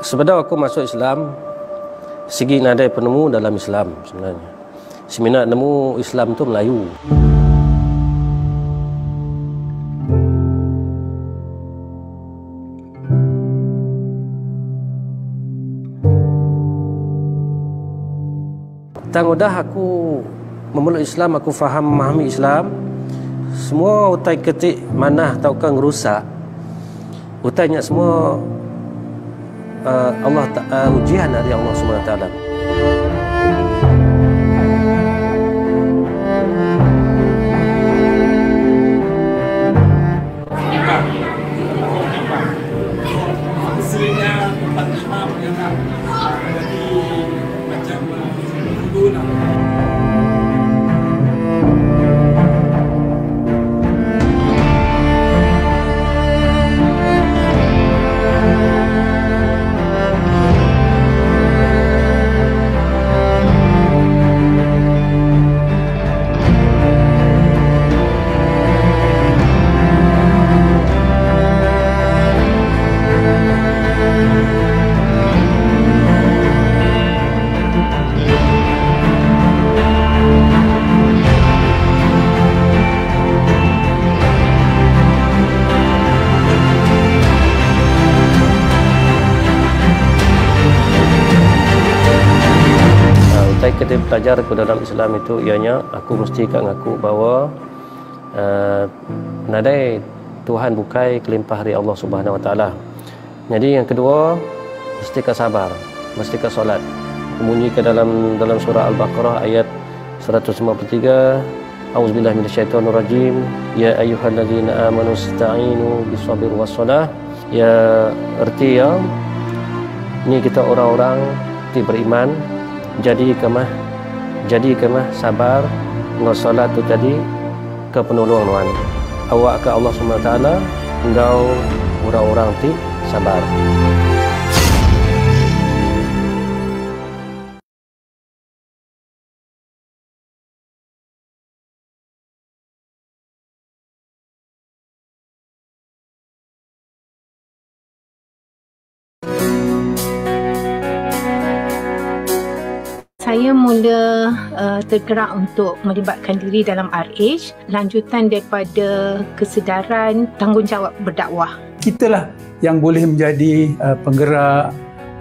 Sebelum aku masuk Islam, segi nadai penemu dalam Islam sebenarnya. Seminat nemu Islam tu Melayu. Udah aku memeluk Islam, aku faham, memahami Islam. Semua utai ketik manah ataukah ngerusak, utai ingat semua Allah ujian dari Allah SWT. Ketika belajar ke dalam Islam itu, ianya aku mesti ngaku bahawa nadai Tuhan bukai kelimpah dari Allah Subhanahu Wa Taala. Jadi yang kedua, mesti sabar, mesti solat. Bunyi ke dalam surah Al-Baqarah ayat 153, Auzubillahi minasyaitonirrajim, ya ayyuhalladzina amanu ista'inu bisabir wassalah. Ya erti ya, ni kita orang-orang yang beriman, jadi kemah sabar ngosolat tu tadi ke penolong nuan awak ke Allah SWT, engkau orang-orang ti sabar. Saya mula tergerak untuk melibatkan diri dalam RH, lanjutan daripada kesedaran tanggungjawab berdakwah. Kitalah yang boleh menjadi penggerak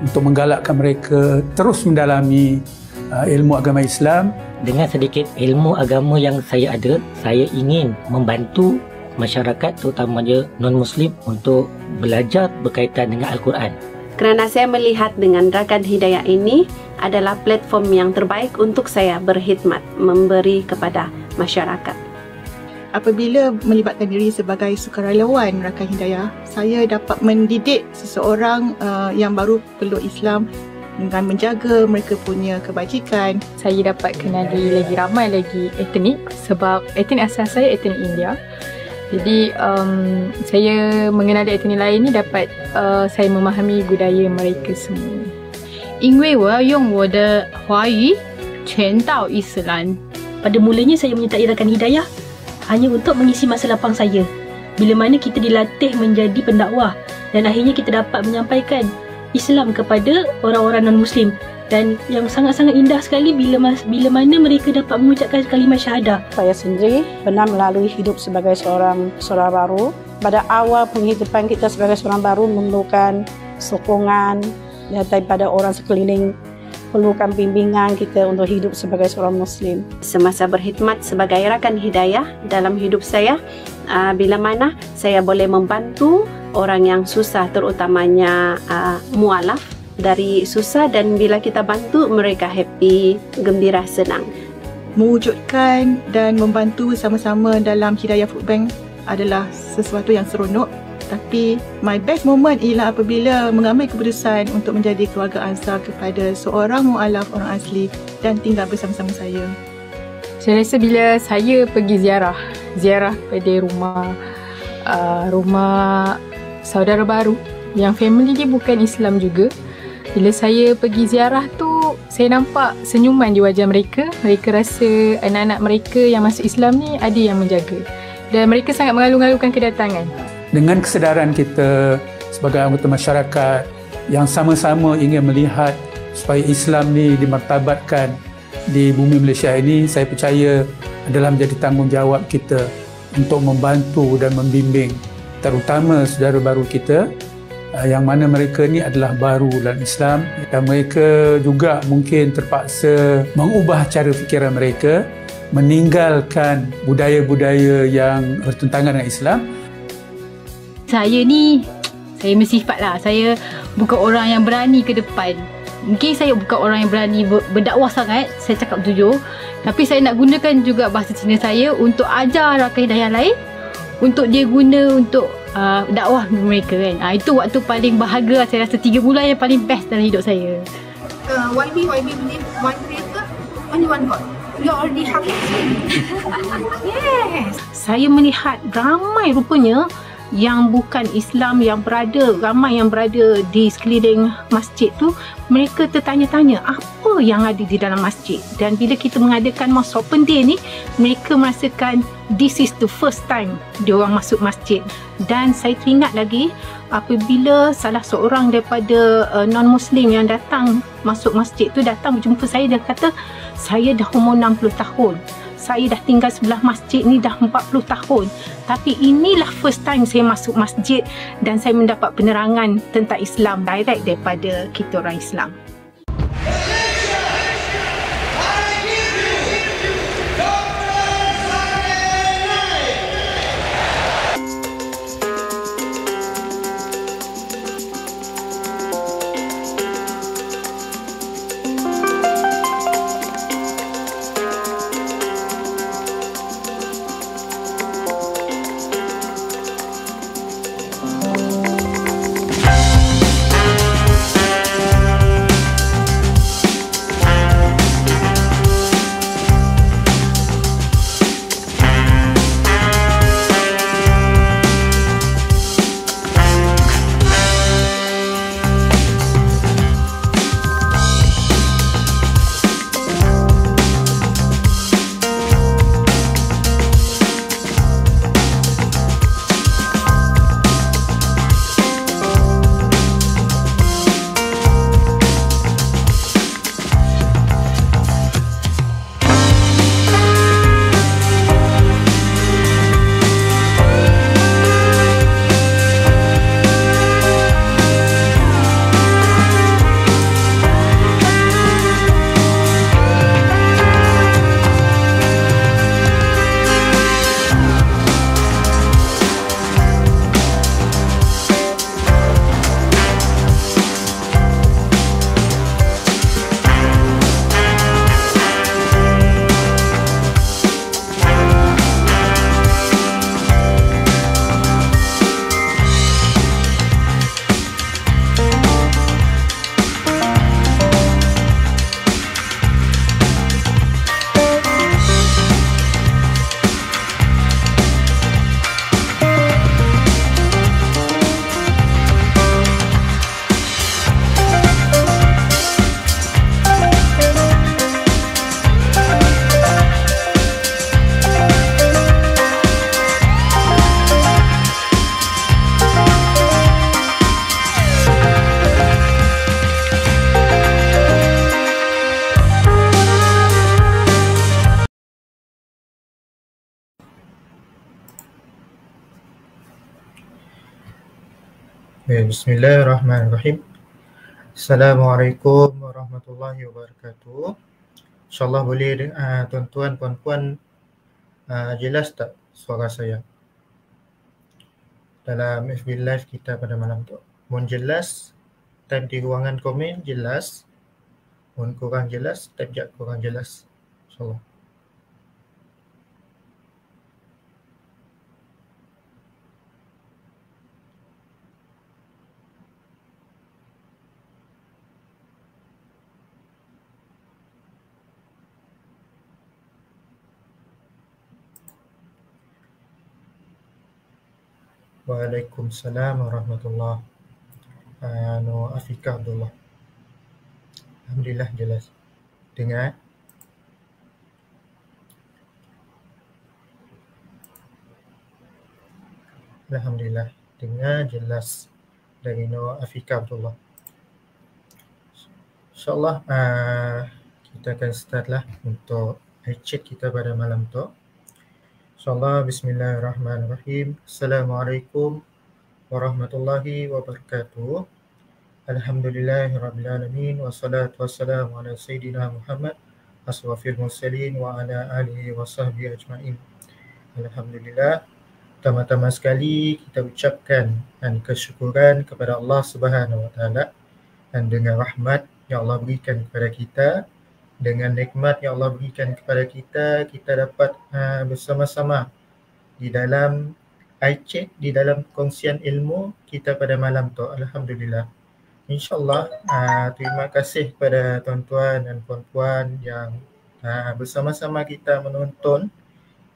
untuk menggalakkan mereka terus mendalami ilmu agama Islam. Dengan sedikit ilmu agama yang saya ada, saya ingin membantu masyarakat terutamanya non-Muslim untuk belajar berkaitan dengan Al-Quran. Kerana saya melihat dengan Rakan Hidayah ini adalah platform yang terbaik untuk saya berkhidmat, memberi kepada masyarakat. Apabila melibatkan diri sebagai sukarelawan Rakan Hidayah, saya dapat mendidik seseorang yang baru peluk Islam dengan menjaga mereka punya kebajikan. Saya dapat kenali lagi ramai lagi etnik, sebab etnik asal saya etnik India. Jadi saya mengenali etnik lain ni dapat saya memahami budaya mereka semua. 因为我要用我的华语传到伊斯兰。 Pada mulanya saya menyertai Rakan Hidayah hanya untuk mengisi masa lapang saya. Bila mana kita dilatih menjadi pendakwah dan akhirnya kita dapat menyampaikan Islam kepada orang-orang non-Muslim. Dan yang sangat-sangat indah sekali bila mana mereka dapat mengucapkan kalimat syahadah. Saya sendiri pernah melalui hidup sebagai seorang baru. Pada awal penghidupan kita sebagai seorang baru memerlukan sokongan daripada orang sekeliling, perlukan bimbingan kita untuk hidup sebagai seorang Muslim. Semasa berkhidmat sebagai Rakan Hidayah dalam hidup saya, bila mana saya boleh membantu orang yang susah, terutamanya mualaf dari susah, dan bila kita bantu mereka happy, gembira, senang. Mewujudkan dan membantu sama-sama dalam Hidayah Food Bank adalah sesuatu yang seronok. Tapi my best moment ialah apabila mengambil keputusan untuk menjadi keluarga Ansar kepada seorang mualaf orang asli dan tinggal bersama-sama saya. Saya rasa bila saya pergi ziarah pada rumah saudara baru yang family dia bukan Islam juga. Bila saya pergi ziarah tu, saya nampak senyuman di wajah mereka. Mereka rasa anak-anak mereka yang masuk Islam ni ada yang menjaga. Dan mereka sangat mengalu-alukan kedatangan. Dengan kesedaran kita sebagai anggota masyarakat yang sama-sama ingin melihat supaya Islam ni dimartabatkan di bumi Malaysia ini, saya percaya adalah menjadi tanggungjawab kita untuk membantu dan membimbing terutama saudara baru kita yang mana mereka ni adalah baru dalam Islam dan mereka juga mungkin terpaksa mengubah cara fikiran mereka, meninggalkan budaya-budaya yang bertentangan dengan Islam. Saya mesti sifat lah. Saya bukan orang yang berani ke depan. Mungkin saya bukan orang yang berani berdakwah sangat, saya cakap jujur. Tapi saya nak gunakan juga bahasa Cina saya untuk ajar rakan hidayah lain, untuk dia guna untuk dakwah mereka kan. Itu waktu paling bahagia, saya rasa 3 bulan yang paling best dalam hidup saya. YB believe one creator, only one God. We already have it. Yes. Saya melihat ramai rupanya yang bukan Islam ramai yang berada di sekeliling masjid tu, mereka tertanya-tanya apa yang ada di dalam masjid. Dan bila kita mengadakan Mosque Open Day ni, mereka merasakan this is the first time dia orang masuk masjid. Dan saya teringat lagi apabila salah seorang daripada non-Muslim yang datang masuk masjid tu datang berjumpa saya, dia kata, saya dah umur 60 tahun. Saya dah tinggal sebelah masjid ni dah 40 tahun. Tapi inilah first time saya masuk masjid dan saya mendapat penerangan tentang Islam direct daripada kita orang Islam. Bismillahirrahmanirrahim. Assalamualaikum warahmatullahi wabarakatuh. InsyaAllah boleh tuan-tuan, puan-puan jelas tak suara saya dalam FB Live kita pada malam tu? Mohon jelas, type di ruangan komen jelas. Mohon kurang jelas, type je kurang jelas. InsyaAllah. Waalaikumsalam warahmatullahi wabarakatuh. Afika Abdullah. Alhamdulillah jelas. Dengar? Alhamdulillah dengar jelas dari Afika Abdullah. InsyaAllah kita akan start lah untuk chat kita pada malam tu. InsyaAllah, bismillahirrahmanirrahim. Assalamualaikum warahmatullahi wabarakatuh. Alhamdulillahirrabbilalamin. Wassalatu wassalamu ala Sayyidina Muhammad asrafil mursalin wa ala alihi wa sahbihi ajma'in. Alhamdulillah. Pertama-tama sekali kita ucapkan kesyukuran kepada Allah Subhanahu wa taala dan dengan rahmat yang Allah berikan kepada kita, dengan nikmat yang Allah berikan kepada kita, kita dapat bersama-sama di dalam iChat, di dalam kongsian ilmu kita pada malam tu. Alhamdulillah. InsyaAllah, terima kasih kepada tuan-tuan dan puan-puan yang bersama-sama kita menonton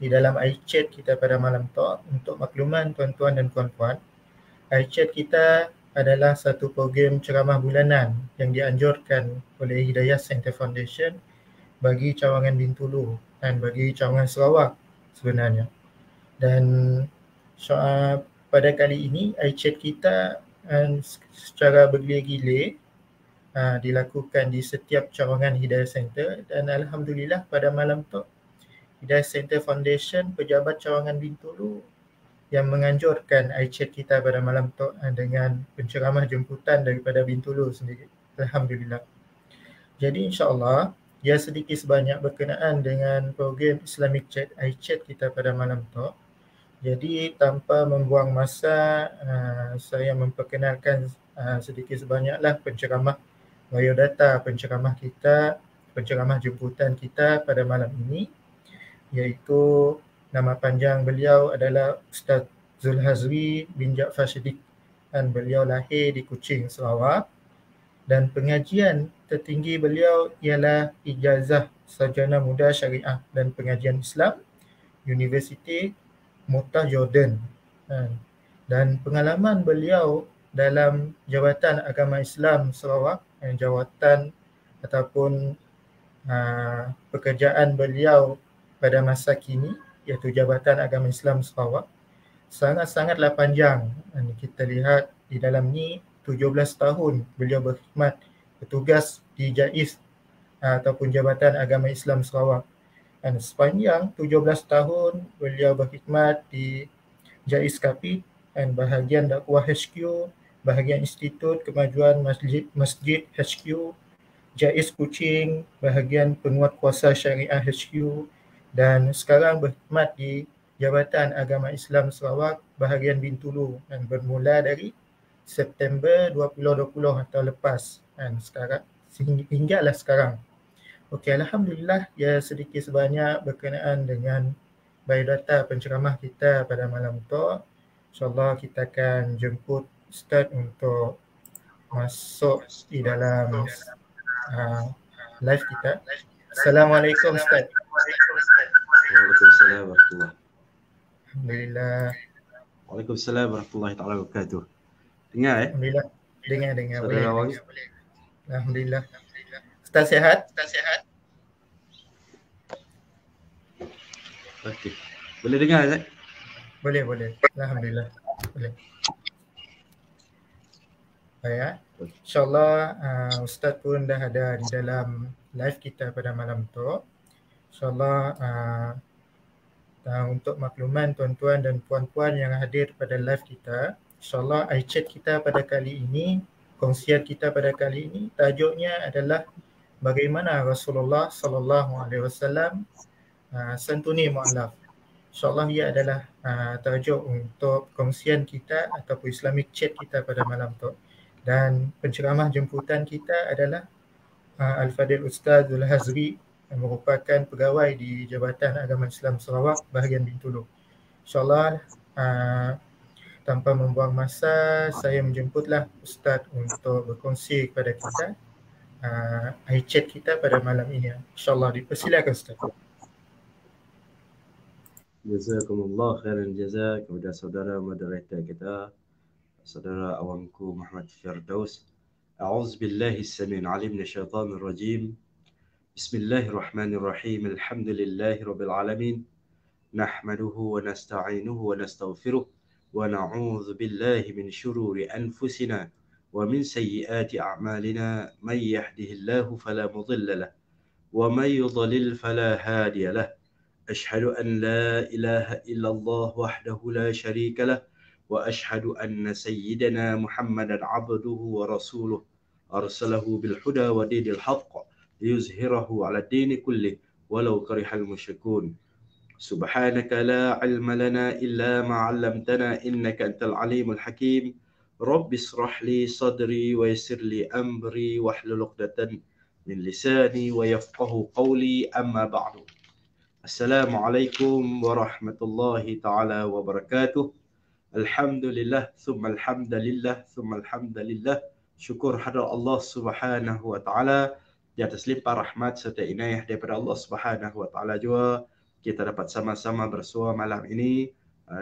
di dalam iChat kita pada malam tu. Untuk makluman tuan-tuan dan puan-puan, iChat kita adalah satu program ceramah bulanan yang dianjurkan oleh Hidayah Center Foundation bagi cawangan Bintulu dan bagi cawangan Sarawak sebenarnya. Dan pada kali ini iChat kita secara bergilir-gilir dilakukan di setiap cawangan Hidayah Center, dan Alhamdulillah pada malam tu Hidayah Center Foundation, pejabat cawangan Bintulu yang menganjurkan iChat kita pada malam tu dengan penceramah jemputan daripada Bintulu sendiri. Alhamdulillah. Jadi insyaAllah, dia sedikit sebanyak berkenaan dengan program Islamic Chat, iChat kita pada malam tu. Jadi tanpa membuang masa, saya memperkenalkan sedikit sebanyaklah penceramah biodata penceramah kita, penceramah jemputan kita pada malam ini, iaitu nama panjang beliau adalah Ustaz Zulhazri bin Jaafar Siddiq, dan beliau lahir di Kuching, Sarawak, dan pengajian tertinggi beliau ialah Ijazah Sarjana Muda Syariah dan Pengajian Islam Universiti Muttah Jordan, dan pengalaman beliau dalam Jabatan Agama Islam Sarawak, jawatan ataupun pekerjaan beliau pada masa kini iaitu Jabatan Agama Islam Sarawak sangat-sangatlah panjang. Kita lihat di dalam ni 17 tahun beliau berkhidmat bertugas di JAIS ataupun Jabatan Agama Islam Sarawak. Dan sepanjang 17 tahun beliau berkhidmat di JAIS Kapit dan bahagian dakwah HQ, bahagian Institut Kemajuan Masjid HQ, JAIS Kuching, bahagian Penguat Kuasa Syariah HQ, dan sekarang berkhidmat di Jabatan Agama Islam Sarawak bahagian Bintulu, dan bermula dari September 2020 atau lepas, dan sekarang hinggalah sekarang. Okey, Alhamdulillah, ya sedikit sebanyak berkenaan dengan biodata penceramah kita pada malam tu. InsyaAllah kita akan jemput Ustaz untuk masuk di dalam live kita. Assalamualaikum Ustaz. Waalaikumsalam warahmatullahi. Alhamdulillah. Waalaikumsalam warahmatullahi taala wabarakatuh. Dengar Alhamdulillah. Dengar. Saudara Boleh. Alhamdulillah. Ustaz sihat? Okey. Boleh dengar Ustaz? Boleh. Alhamdulillah. Boleh. Baik. InsyaAllah Ustaz pun dah ada di dalam live kita pada malam tu. InsyaAllah untuk makluman tuan-tuan dan puan-puan yang hadir pada live kita, InsyaAllah iChat kita pada kali ini, kongsian kita pada kali ini, tajuknya adalah bagaimana Rasulullah SAW santuni mu'alaf. InsyaAllah ia adalah tajuk untuk kongsian kita ataupun Islamic Chat kita pada malam tu. Dan penceramah jemputan kita adalah Al-Fadil Ustaz Zulhazri yang merupakan pegawai di Jabatan Agama Islam Sarawak bahagian Bintulu. InsyaAllah tanpa membuang masa, saya menjemputlah Ustaz untuk berkongsi kepada kita iChat kita pada malam ini. InsyaAllah, dipersilakan Ustaz. Jazakumullah khairan jazak kepada saudara moderator kita, saudara awamku Muhammad Firdaus. A'udzubillahi as-sami'il 'alim minasyaitonir rajim. Bismillahirrahmanirrahim. Alhamdulillahi rabbil alamin. Nahmaduhu wa nasta'inuhu wa nastaghfiruh wa na'udzu billahi min syururi anfusina wa ومن سيئات أعمالنا من يهده الله فلا مضل له ومن يضلل فلا هادي له أشهد أن لا إله إلا الله وحده لا شريك له وأشهد أن سيدنا محمدا عبده ورسوله أرسله بالهدى ودين الحق ليظهره على الدين كله ولو كره المشركون سبحانك لا علم لنا إلا ما علمتنا إنك أنت العليم الحكيم رب اشرح لي صدري ويسر لي أمري واحلل عقدة من لساني ويفقه قولي أما بعد السلام عليكم ورحمة الله تعالى وبركاته الحمد لله ثم الحمد لله ثم الحمد لله syukur hadrat Allah Subhanahu wa taala di atas limpah rahmat serta inayah daripada Allah Subhanahu wa taala juga kita dapat sama-sama bersua malam ini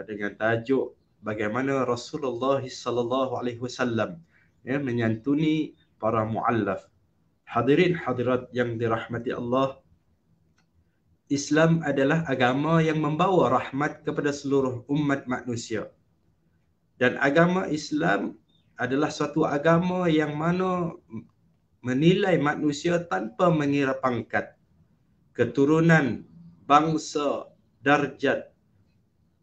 dengan tajuk bagaimana Rasulullah sallallahu alaihi wasallam menyantuni para muallaf. Hadirin hadirat yang dirahmati Allah, Islam adalah agama yang membawa rahmat kepada seluruh umat manusia. Dan agama Islam adalah suatu agama yang mana menilai manusia tanpa mengira pangkat, keturunan, bangsa, darjat,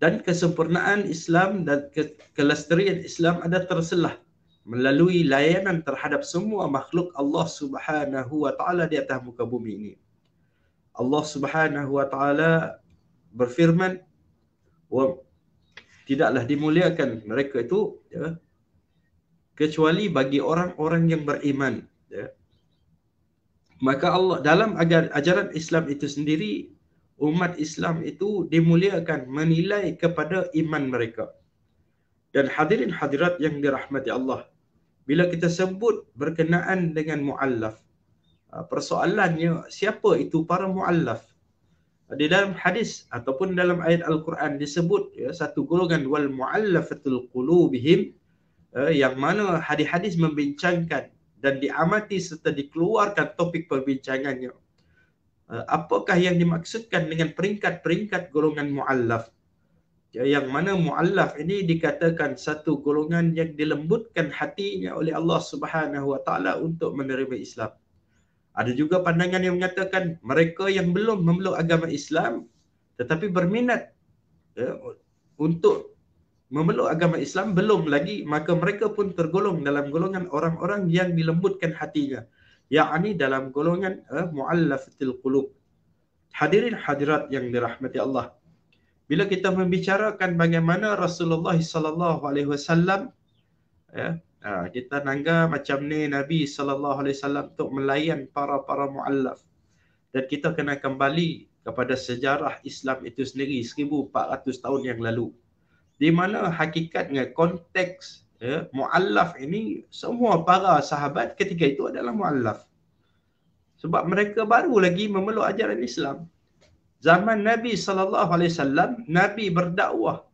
dan kesempurnaan Islam dan kelestarian Islam ada terselah melalui layanan terhadap semua makhluk Allah Subhanahu wa taala di atas muka bumi ini. Allah Subhanahu wa taala berfirman, "Wa tidaklah dimuliakan mereka itu kecuali bagi orang-orang yang beriman." Maka Allah dalam ajaran Islam itu sendiri, umat Islam itu dimuliakan menilai kepada iman mereka. Dan hadirin hadirat yang dirahmati Allah, bila kita sebut berkenaan dengan muallaf, persoalannya siapa itu para muallaf? Di dalam hadis ataupun dalam ayat Al-Quran disebut satu golongan wal muallafatul qulubihim, yang mana hadis-hadis membincangkan dan diamati serta dikeluarkan topik perbincangannya. Apakah yang dimaksudkan dengan peringkat-peringkat golongan muallaf? Yang mana muallaf ini dikatakan satu golongan yang dilembutkan hatinya oleh Allah Subhanahu wa taala untuk menerima Islam. Ada juga pandangan yang mengatakan mereka yang belum memeluk agama Islam tetapi berminat untuk memeluk agama Islam belum lagi, maka mereka pun tergolong dalam golongan orang-orang yang dilembutkan hatinya, yakni dalam golongan muallafatil qulub. Hadirin hadirat yang dirahmati Allah, bila kita membicarakan bagaimana Rasulullah sallallahu alaihi wasallam, kita nangga macam ni Nabi sallallahu alaihi wasallam untuk melayan para muallaf, dan kita kena kembali kepada sejarah Islam itu sendiri 1400 tahun yang lalu, di mana hakikatnya konteks muallaf ini semua para sahabat ketika itu adalah muallaf. Sebab mereka baru lagi memeluk ajaran Islam. Zaman Nabi sallallahu alaihi wasallam, Nabi berdakwah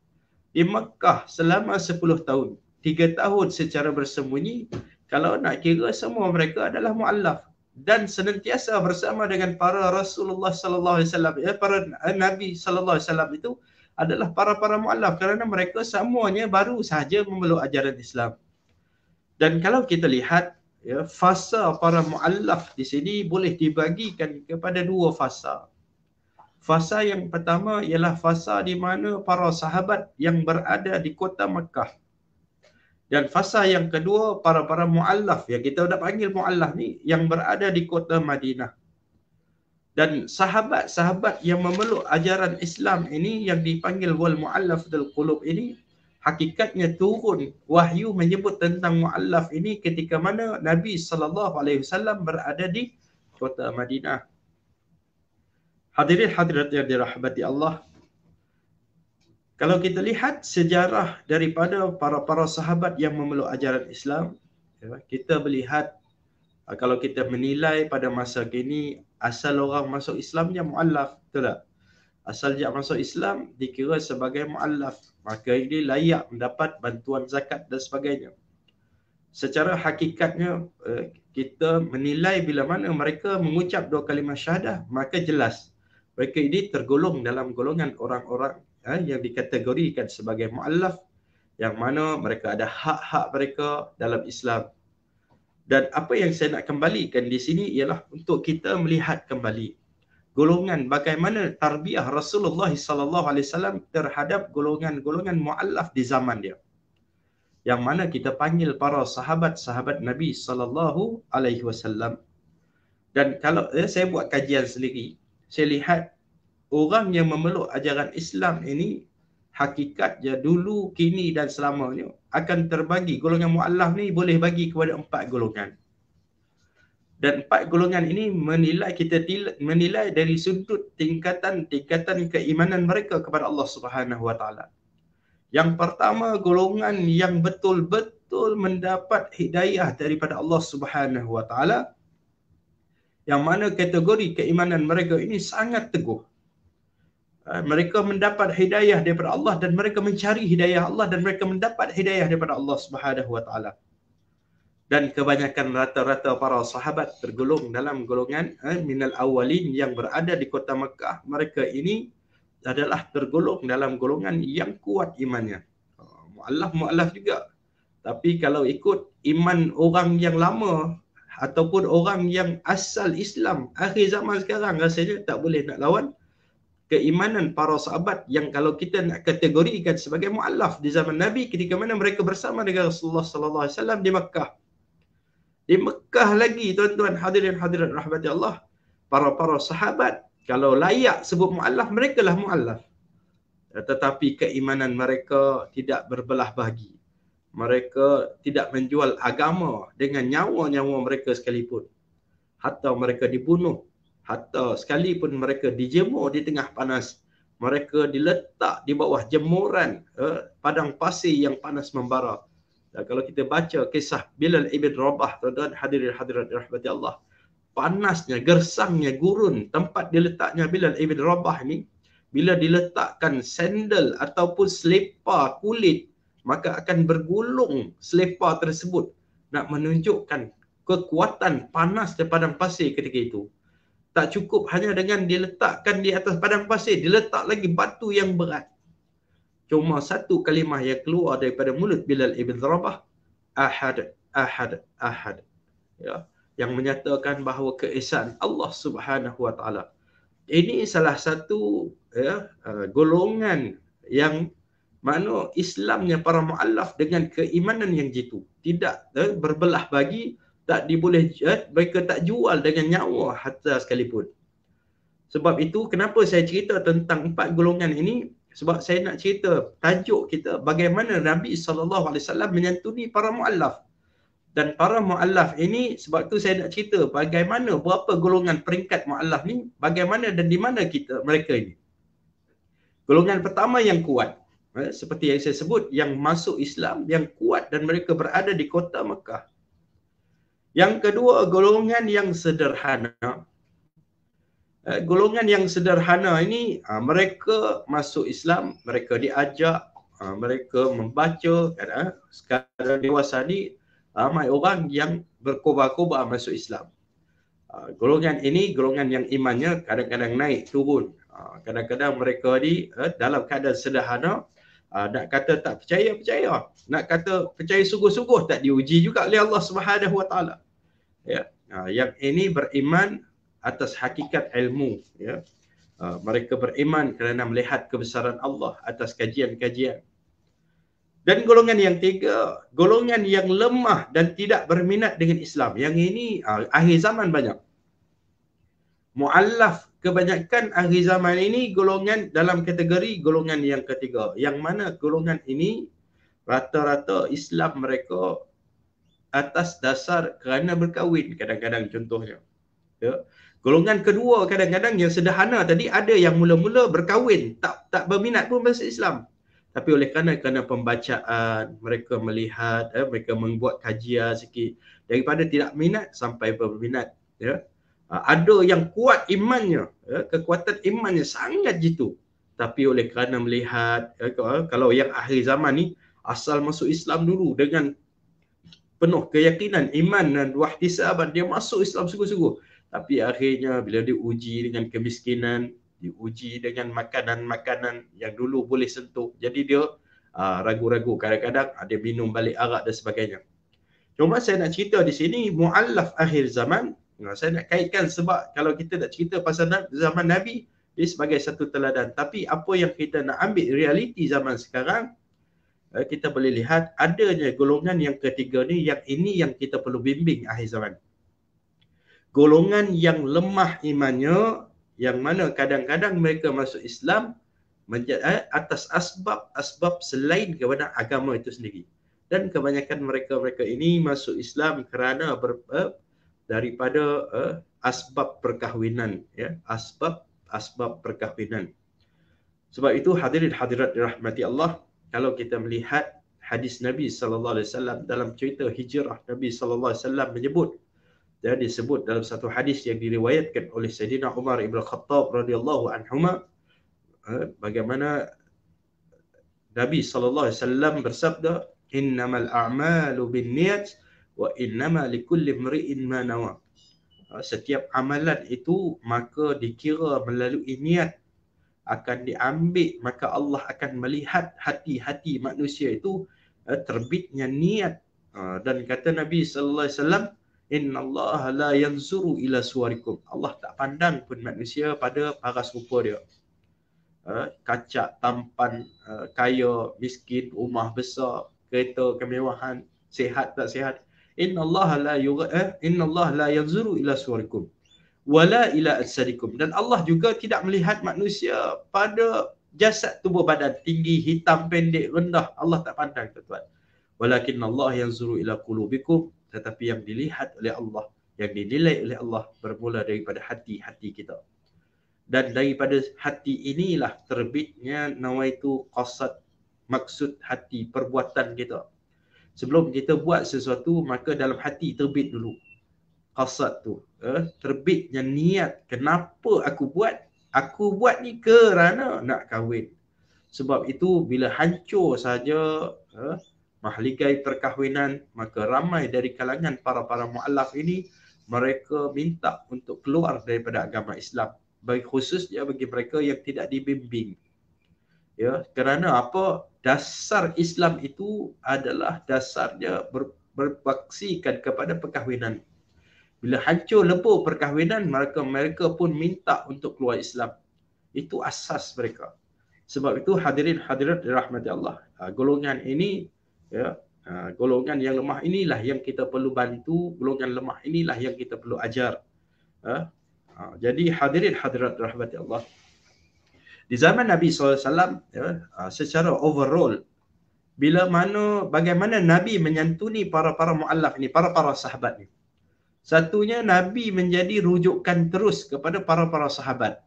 di Mekah selama 10 tahun. 3 tahun secara bersembunyi. Kalau nak kira semua mereka adalah muallaf dan senantiasa bersama dengan para Rasulullah sallallahu alaihi wasallam, para Nabi sallallahu alaihi wasallam itu adalah para muallaf kerana mereka semuanya baru sahaja memeluk ajaran Islam. Dan kalau kita lihat fasa para muallaf di sini boleh dibagikan kepada 2 fasa. Fasa yang pertama ialah fasa di mana para sahabat yang berada di kota Mekah. Dan fasa yang kedua para muallaf yang kita dah panggil muallaf ni yang berada di kota Madinah. Dan sahabat-sahabat yang memeluk ajaran Islam ini yang dipanggil wal muallafatul qulub ini, hakikatnya turun wahyu menyebut tentang muallaf ini ketika mana Nabi sallallahu alaihi wasallam berada di kota Madinah. Hadirin hadirat yang dirahmati Allah, kalau kita lihat sejarah daripada para sahabat yang memeluk ajaran Islam, kita melihat kalau kita menilai pada masa kini, asal orang masuk Islamnya muallaf, betul tak? Asal dia masuk Islam dikira sebagai muallaf, maka ini layak mendapat bantuan zakat dan sebagainya. Secara hakikatnya kita menilai bila mana mereka mengucap 2 kalimah syahadah, maka jelas mereka ini tergolong dalam golongan orang-orang yang dikategorikan sebagai muallaf, yang mana mereka ada hak-hak mereka dalam Islam. Dan apa yang saya nak kembalikan di sini ialah untuk kita melihat kembali golongan bagaimana tarbiyah Rasulullah SAW terhadap golongan-golongan muallaf di zaman dia. Yang mana kita panggil para sahabat-sahabat Nabi SAW. Dan kalau saya buat kajian sendiri, saya lihat orang yang memeluk ajaran Islam ini hakikatnya dulu, kini dan selamanya akan terbagi. Golongan muallaf ni boleh bagi kepada 4 golongan. Dan 4 golongan ini kita menilai dari sudut tingkatan keimanan mereka kepada Allah Subhanahu Wa Taala. Yang pertama, golongan yang betul-betul mendapat hidayah daripada Allah Subhanahu Wa Taala, yang mana kategori keimanan mereka ini sangat teguh. Mereka mendapat hidayah daripada Allah dan mereka mencari hidayah Allah dan mereka mendapat hidayah daripada Allah Subhanahu Wa Taala. Dan kebanyakan rata-rata para sahabat tergolong dalam golongan minal awalin yang berada di kota Mekah. Mereka ini adalah tergolong dalam golongan yang kuat imannya. Mu'allaf juga. Tapi kalau ikut iman orang yang lama ataupun orang yang asal Islam akhir zaman sekarang, rasanya tak boleh nak lawan keimanan para sahabat yang kalau kita nak kategorikan sebagai mu'allaf di zaman Nabi ketika mana mereka bersama dengan Rasulullah sallallahu alaihi wasallam di Mekah. Di Mekah lagi, tuan-tuan hadirin hadirat rahmati Allah, para sahabat kalau layak sebut mu'allaf, mereka lah mu'allaf. Tetapi keimanan mereka tidak berbelah bagi. Mereka tidak menjual agama dengan nyawa-nyawa mereka sekalipun. Hatta mereka dibunuh, hatta sekalipun mereka dijemur di tengah panas, mereka diletak di bawah jemuran padang pasir yang panas membara. Dan kalau kita baca kisah Bilal ibn Rabah, tuan-tuan hadirin hadirat rahmati Allah, panasnya, gersangnya gurun tempat diletaknya Bilal ibn Rabah ni, bila diletakkan sandal ataupun selipar kulit, maka akan bergulung selipar tersebut nak menunjukkan kekuatan panas di padang pasir ketika itu. Tak cukup hanya dengan diletakkan di atas padang pasir, diletak lagi batu yang berat. Cuma satu kalimah yang keluar daripada mulut Bilal ibn Rabah, ahad, ahad, ahad. Ya, yang menyatakan bahawa keesaan Allah Subhanahu Wa Taala. Ini salah satu golongan yang mana Islamnya para mu'allaf dengan keimanan yang jitu. Tidak berbelah bagi, tak diboleh, mereka tak jual dengan nyawa hatta sekalipun. Sebab itu kenapa saya cerita tentang 4 golongan ini? Sebab saya nak cerita tajuk kita bagaimana Nabi SAW menyantuni para mu'allaf. Dan para mu'allaf ini, sebab tu saya nak cerita bagaimana, berapa golongan peringkat mu'allaf ni, bagaimana dan di mana mereka ini. Golongan pertama yang kuat, seperti yang saya sebut, yang masuk Islam, yang kuat dan mereka berada di kota Mekah. Yang kedua, golongan yang sederhana. Golongan yang sederhana ini, mereka masuk Islam, mereka diajak, mereka membaca. Sekarang dewasa ni, ramai orang yang berkobar-kobar masuk Islam. Golongan ini, golongan yang imannya kadang-kadang naik, turun. Kadang-kadang mereka ni dalam keadaan sederhana, nak kata tak percaya, percaya. Nak kata percaya sungguh-sungguh, tak diuji juga oleh Allah Subhanahu Wa Taala. Ya. Yang ini beriman atas hakikat ilmu. Ya. Mereka beriman kerana melihat kebesaran Allah atas kajian-kajian. Dan golongan yang tiga, golongan yang lemah dan tidak berminat dengan Islam. Yang ini akhir zaman banyak. Mu'allaf kebanyakan akhir zaman ini golongan dalam kategori golongan yang ketiga. Yang mana golongan ini rata-rata Islam mereka atas dasar kerana berkahwin kadang-kadang contohnya. Ya. Golongan kedua kadang-kadang yang sederhana tadi, ada yang mula-mula berkahwin, tak berminat pun masuk Islam. Tapi oleh kerana pembacaan, mereka melihat, mereka membuat kajian sikit, daripada tidak minat sampai berminat. Ya. Ada yang kuat imannya, kekuatan imannya sangat jitu. Tapi oleh kerana melihat, kalau yang akhir zaman ni, asal masuk Islam dulu dengan penuh keyakinan, iman dan wahtisaban, dia masuk Islam sungguh-sungguh. Tapi akhirnya bila diuji dengan kemiskinan, diuji dengan makanan-makanan yang dulu boleh sentuh, jadi dia ragu-ragu, kadang-kadang ada minum balik arak dan sebagainya. Cuma saya nak cerita di sini muallaf akhir zaman. Saya nak kaitkan sebab kalau kita nak cerita pasal zaman Nabi, dia sebagai satu teladan. Tapi apa yang kita nak ambil realiti zaman sekarang, kita boleh lihat adanya golongan yang ketiga ni, yang ini yang kita perlu bimbing akhir zaman. Golongan yang lemah imannya, yang mana kadang-kadang mereka masuk Islam atas asbab selain kepada agama itu sendiri. Dan kebanyakan mereka ini masuk Islam kerana daripada asbab perkahwinan, ya, asbab perkahwinan. Sebab itu hadirin hadirat dirahmati Allah, kalau kita melihat hadis Nabi sallallahu alaihi wasallam dalam cerita hijrah Nabi sallallahu alaihi wasallam menyebut, dan disebut dalam satu hadis yang diriwayatkan oleh Sayyidina Umar ibn Khattab radhiyallahu anhuma, bagaimana Nabi sallallahu alaihi wasallam bersabda, innamal a'malu binniyat wa innama likulli imri'in ma nawa. Setiap amalan itu maka dikira melalui niat, akan diambil, maka Allah akan melihat hati-hati manusia itu terbitnya niat. Dan kata Nabi sallallahu alaihi wasallam, innallaha la yanzuru ila suwarikum. Allah tak pandang pun manusia pada paras rupa dia. Kacak, tampan, kaya, miskin, rumah besar, kereta kemewahan, sihat tak sihat. Innallaha la yanzuru ila suwarikum wala ila ajsadikum. Dan Allah juga tidak melihat manusia pada jasad tubuh badan, tinggi, hitam, pendek, rendah. Allah tak pandang, tuan-tuan. Walakinnallaha yanzuru ila qulubikum. Tetapi yang dilihat oleh Allah, yang dinilai oleh Allah bermula daripada hati-hati kita. Dan daripada hati inilah terbitnya nawaitu qasad, maksud hati, perbuatan kita. Sebelum kita buat sesuatu, maka dalam hati terbit dulu qasad tu, terbitnya niat. Kenapa aku buat? Aku buat ni kerana nak kahwin. Sebab itu bila hancur saja mahligai perkahwinan, maka ramai dari kalangan para muallaf ini, mereka minta untuk keluar daripada agama Islam, bagi khususnya bagi mereka yang tidak dibimbing. Ya, kerana apa? Dasar Islam itu adalah dasarnya berpaksikan kepada perkahwinan. Bila hancur lebur perkahwinan, mereka pun minta untuk keluar Islam. Itu asas mereka. Sebab itu hadirin hadirat dirahmati Allah, golongan ini, ya, golongan yang lemah inilah yang kita perlu bantu, golongan lemah inilah yang kita perlu ajar. Jadi hadirin hadirat dirahmati Allah, di zaman Nabi SAW, ya, secara overall, bagaimana Nabi menyantuni para muallaf ini, para sahabat ini. Satunya, Nabi menjadi rujukan terus kepada para sahabat.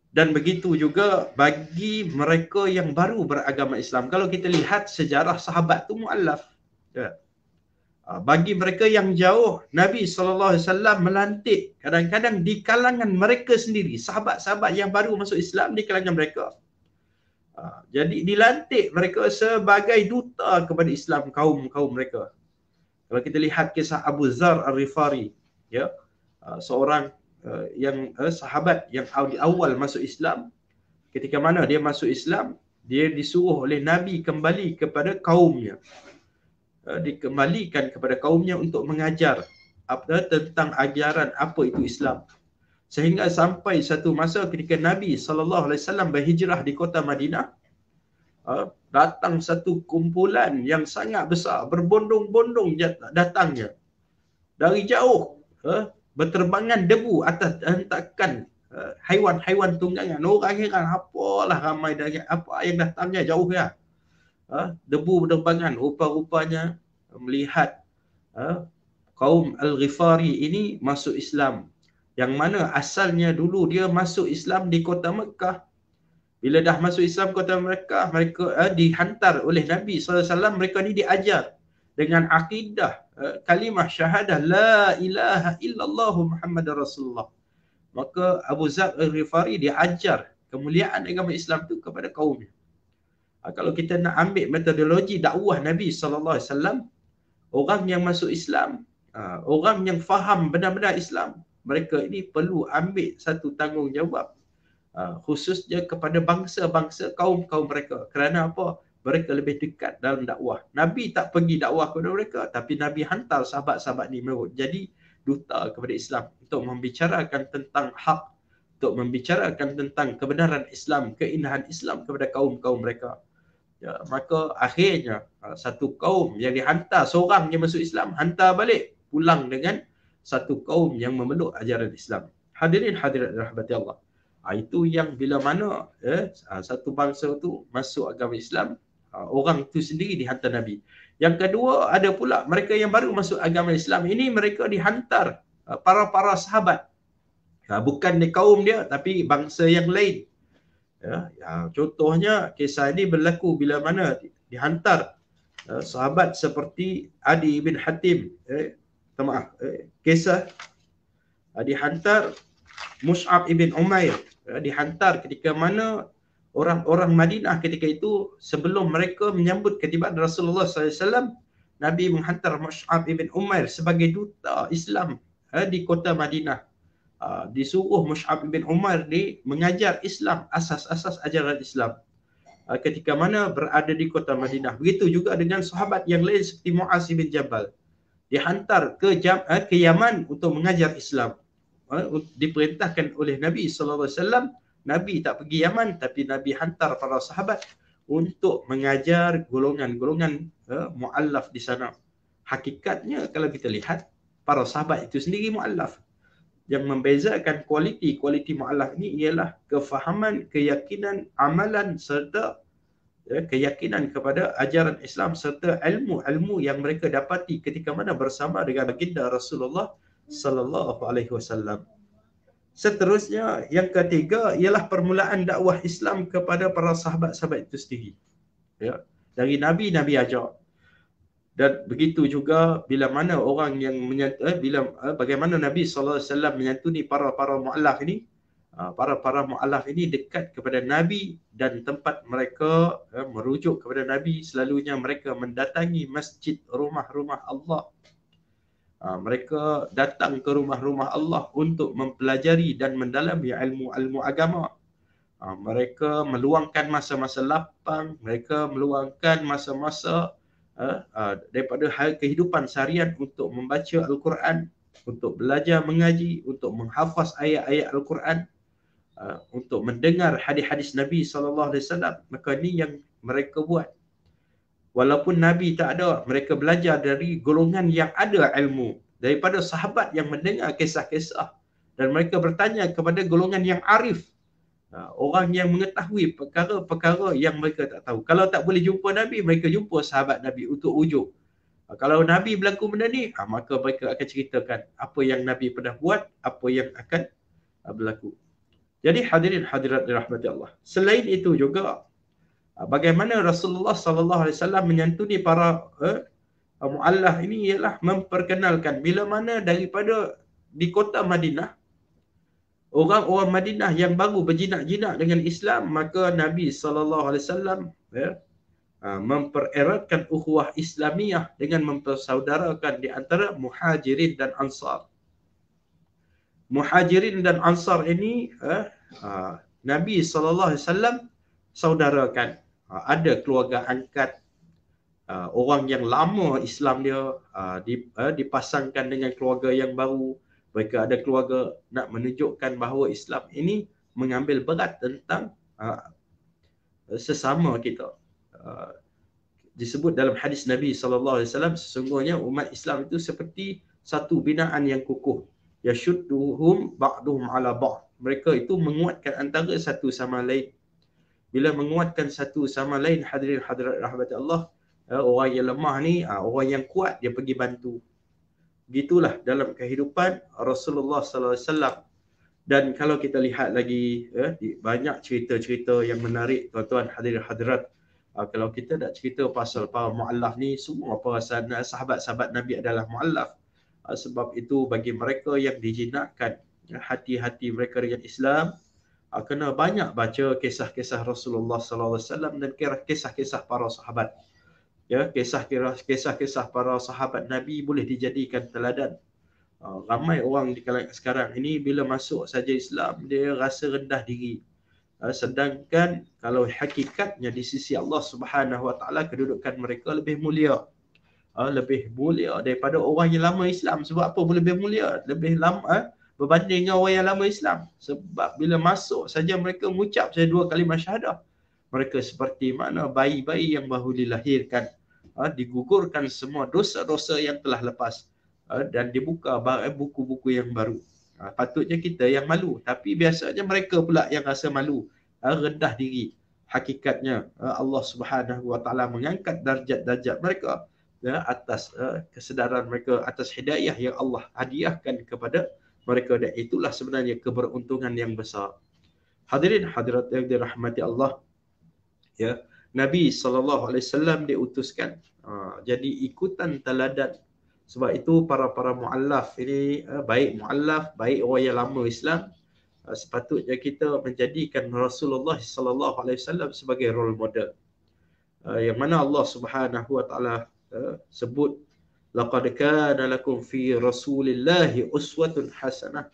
Dan begitu juga bagi mereka yang baru beragama Islam. Kalau kita lihat sejarah sahabat itu muallaf. Ya. Bagi mereka yang jauh, Nabi SAW melantik kadang-kadang di kalangan mereka sendiri, sahabat-sahabat yang baru masuk Islam di kalangan mereka. Jadi dilantik mereka sebagai duta kepada Islam kaum mereka. Kalau kita lihat kisah Abu Dzar Al-Ghifari, ya, seorang yang sahabat yang awal masuk Islam. Ketika mana dia masuk Islam, dia disuruh oleh Nabi kembali kepada kaumnya. Dikembalikan kepada kaumnya untuk mengajar tentang ajaran apa itu Islam. Sehingga sampai satu masa ketika Nabi SAW berhijrah di kota Madinah, datang satu kumpulan yang sangat besar, berbondong-bondong datangnya. Dari jauh, berterbangan debu atas hentakan haiwan-haiwan tunggangan. Orang heran, apalah ramai dari apa yang datangnya jauh ya. Debu berterbangan, rupa-rupanya melihat kaum Al-Ghifari ini masuk Islam. Yang mana asalnya dulu dia masuk Islam di kota Mekah. Bila dah masuk Islam kota Mekah, mereka dihantar oleh Nabi SAW, mereka ni diajar dengan akidah kalimah syahadah la ilaha illallah Muhammadar Rasulullah. Maka Abu Dzar Al-Ghifari diajar kemuliaan agama Islam tu kepada kaumnya. Kalau kita nak ambil metodologi dakwah Nabi SAW, orang yang masuk Islam, orang yang faham benar-benar Islam, mereka ini perlu ambil satu tanggungjawab, khususnya kepada bangsa-bangsa kaum mereka. Kerana apa? mereka lebih dekat dalam dakwah. Nabi tak pergi dakwah kepada mereka, tapi Nabi hantar sahabat-sahabat ni jadi duta kepada Islam untuk membicarakan tentang hak, untuk membicarakan tentang kebenaran Islam, keindahan Islam kepada kaum-kaum mereka. Ya, maka akhirnya satu kaum yang dihantar seorang yang masuk Islam, hantar balik pulang dengan satu kaum yang memeluk ajaran Islam. Hadirin hadirat rahmati Allah. Itu yang bila mana satu bangsa tu masuk agama Islam, orang tu sendiri dihantar Nabi. Yang kedua, ada pula mereka yang baru masuk agama Islam. Ini mereka dihantar para sahabat. Bukan di kaum dia, tapi bangsa yang lain. Contohnya, kisah ini berlaku bila mana dihantar sahabat seperti Adi bin Hatim. Kisah dihantar Mus'ab ibn Umair. Dihantar ketika mana orang-orang Madinah ketika itu, sebelum mereka menyambut ketibaan Rasulullah SAW, Nabi menghantar Mus'ab ibn Umair sebagai duta Islam di kota Madinah. Disuruh Mus'ab ibn Umair ni mengajar Islam, asas-asas ajaran Islam ketika mana berada di kota Madinah. Begitu juga dengan sahabat yang lain seperti Mu'az bin Jabal, dihantar ke Yaman untuk mengajar Islam. Diperintahkan oleh Nabi SAW. Nabi tak pergi Yaman, tapi Nabi hantar para sahabat untuk mengajar golongan-golongan mu'allaf di sana. Hakikatnya kalau kita lihat, para sahabat itu sendiri mu'allaf. Yang membezakan kualiti mu'allaf ini ialah kefahaman, keyakinan, amalan serta keyakinan kepada ajaran Islam serta ilmu-ilmu yang mereka dapati ketika mana bersama dengan baginda Rasulullah sallallahu alaihi wasallam. Seterusnya, yang ketiga ialah permulaan dakwah Islam kepada para sahabat-sahabat itu sendiri. Ya, dari Nabi ajar. Dan begitu juga bila mana orang yang bagaimana Nabi sallallahu alaihi wasallam menyantuni para mu'allaf ini, para mu'allaf ini dekat kepada Nabi dan tempat mereka merujuk kepada Nabi, selalunya mereka mendatangi masjid, rumah-rumah Allah. Mereka datang ke rumah-rumah Allah untuk mempelajari dan mendalami ilmu-ilmu agama. Mereka meluangkan masa-masa lapang, mereka meluangkan masa-masa daripada kehidupan seharian untuk membaca Al-Quran, untuk belajar mengaji, untuk menghafaz ayat-ayat Al-Quran, untuk mendengar hadis-hadis Nabi SAW. Maka ini yang mereka buat. Walaupun Nabi tak ada, mereka belajar dari golongan yang ada ilmu, daripada sahabat yang mendengar kisah-kisah, dan mereka bertanya kepada golongan yang arif, orang yang mengetahui perkara-perkara yang mereka tak tahu. Kalau tak boleh jumpa Nabi, mereka jumpa sahabat Nabi untuk ujuk. Kalau Nabi berlaku benda ni, maka mereka akan ceritakan apa yang Nabi pernah buat, apa yang akan berlaku. Jadi hadirin hadirat dirahmati Allah. Selain itu juga, bagaimana Rasulullah SAW menyantuni para mu'allaf ini ialah memperkenalkan bila mana daripada di kota Madinah, orang-orang Madinah yang baru berjinak-jinak dengan Islam, maka Nabi SAW mempereratkan ukhuwah Islamiyah dengan mempersaudarakan di antara Muhajirin dan Ansar. Muhajirin dan Ansar ini Nabi SAW saudarakan. Ada keluarga angkat, orang yang lama Islam dia dipasangkan dengan keluarga yang baru. Mereka ada keluarga nak menunjukkan bahawa Islam ini mengambil berat tentang sesama kita. Disebut dalam hadis Nabi SAW, sesungguhnya umat Islam itu seperti satu binaan yang kukuh. Yashudduhum ba'duhum ala ba'd. Mereka itu menguatkan antara satu sama lain. Bila menguatkan satu sama lain, hadirin hadirat rahmat Allah, orang yang lemah ni, orang yang kuat dia pergi bantu. Begitulah dalam kehidupan Rasulullah sallallahu alaihi wasallam. Dan kalau kita lihat lagi banyak cerita-cerita yang menarik, tuan-tuan hadirin hadirat. Kalau kita nak cerita pasal para mu'allaf ni, semua para sahabat-sahabat Nabi adalah mu'allaf. Sebab itu bagi mereka yang dijinakkan hati-hati mereka dengan Islam, kena banyak baca kisah-kisah Rasulullah SAW dan kisah-kisah para sahabat. Ya, kisah-kisah para sahabat Nabi boleh dijadikan teladan. Ramai orang di kalangan sekarang ini bila masuk saja Islam, dia rasa rendah diri. Sedangkan kalau hakikatnya di sisi Allah Subhanahu Wa Taala kedudukan mereka lebih mulia. Lebih mulia daripada orang yang lama Islam. Sebab apa lebih mulia? Lebih lama berbanding dengan orang yang lama Islam. Sebab bila masuk saja mereka mengucap saja 2 kalimah syahadah, mereka seperti mana bayi-bayi yang baru dilahirkan, digugurkan semua dosa-dosa yang telah lepas, dan dibuka buku-buku yang baru. Patutnya kita yang malu, tapi biasanya mereka pula yang rasa malu, rendah diri. Hakikatnya Allah Subhanahu Wa Taala mengangkat darjat-darjat mereka atas kesedaran mereka, atas hidayah yang Allah hadiahkan kepada mereka, dan itulah sebenarnya keberuntungan yang besar. Hadirin hadirat yang dirahmati Allah, ya, Nabi SAW diutuskan jadi ikutan teladan. Sebab itu para muallaf ini, baik muallaf, baik orang yang lama Islam, sepatutnya kita menjadikan Rasulullah SAW sebagai role model. Yang mana Allah Subhanahu Wa Taala sebut, laqad kana lakum fi rasulillahi uswatun hasanah.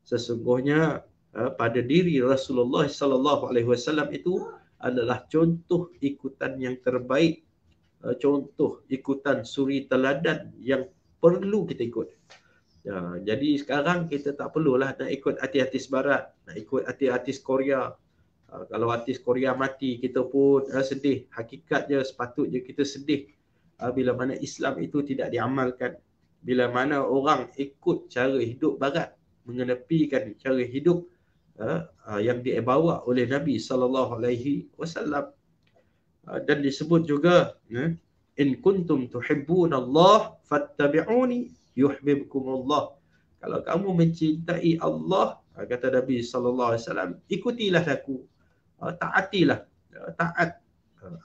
Sesungguhnya pada diri Rasulullah SAW itu adalah contoh ikutan yang terbaik, contoh ikutan suri teladan yang perlu kita ikut. Jadi sekarang kita tak perlulah nak ikut artis barat, nak ikut artis Korea. Kalau artis Korea mati, kita pun sedih. Hakikatnya sepatutnya kita sedih bila mana Islam itu tidak diamalkan, bila mana orang ikut cara hidup barat, mengenepikan cara hidup yang dibawa oleh Nabi SAW. Dan disebut juga, in kuntum tuhibbunallah fattabi'uni yuhibbukumullah. Kalau kamu mencintai Allah, kata Nabi SAW, ikutilah aku, taatilah, taat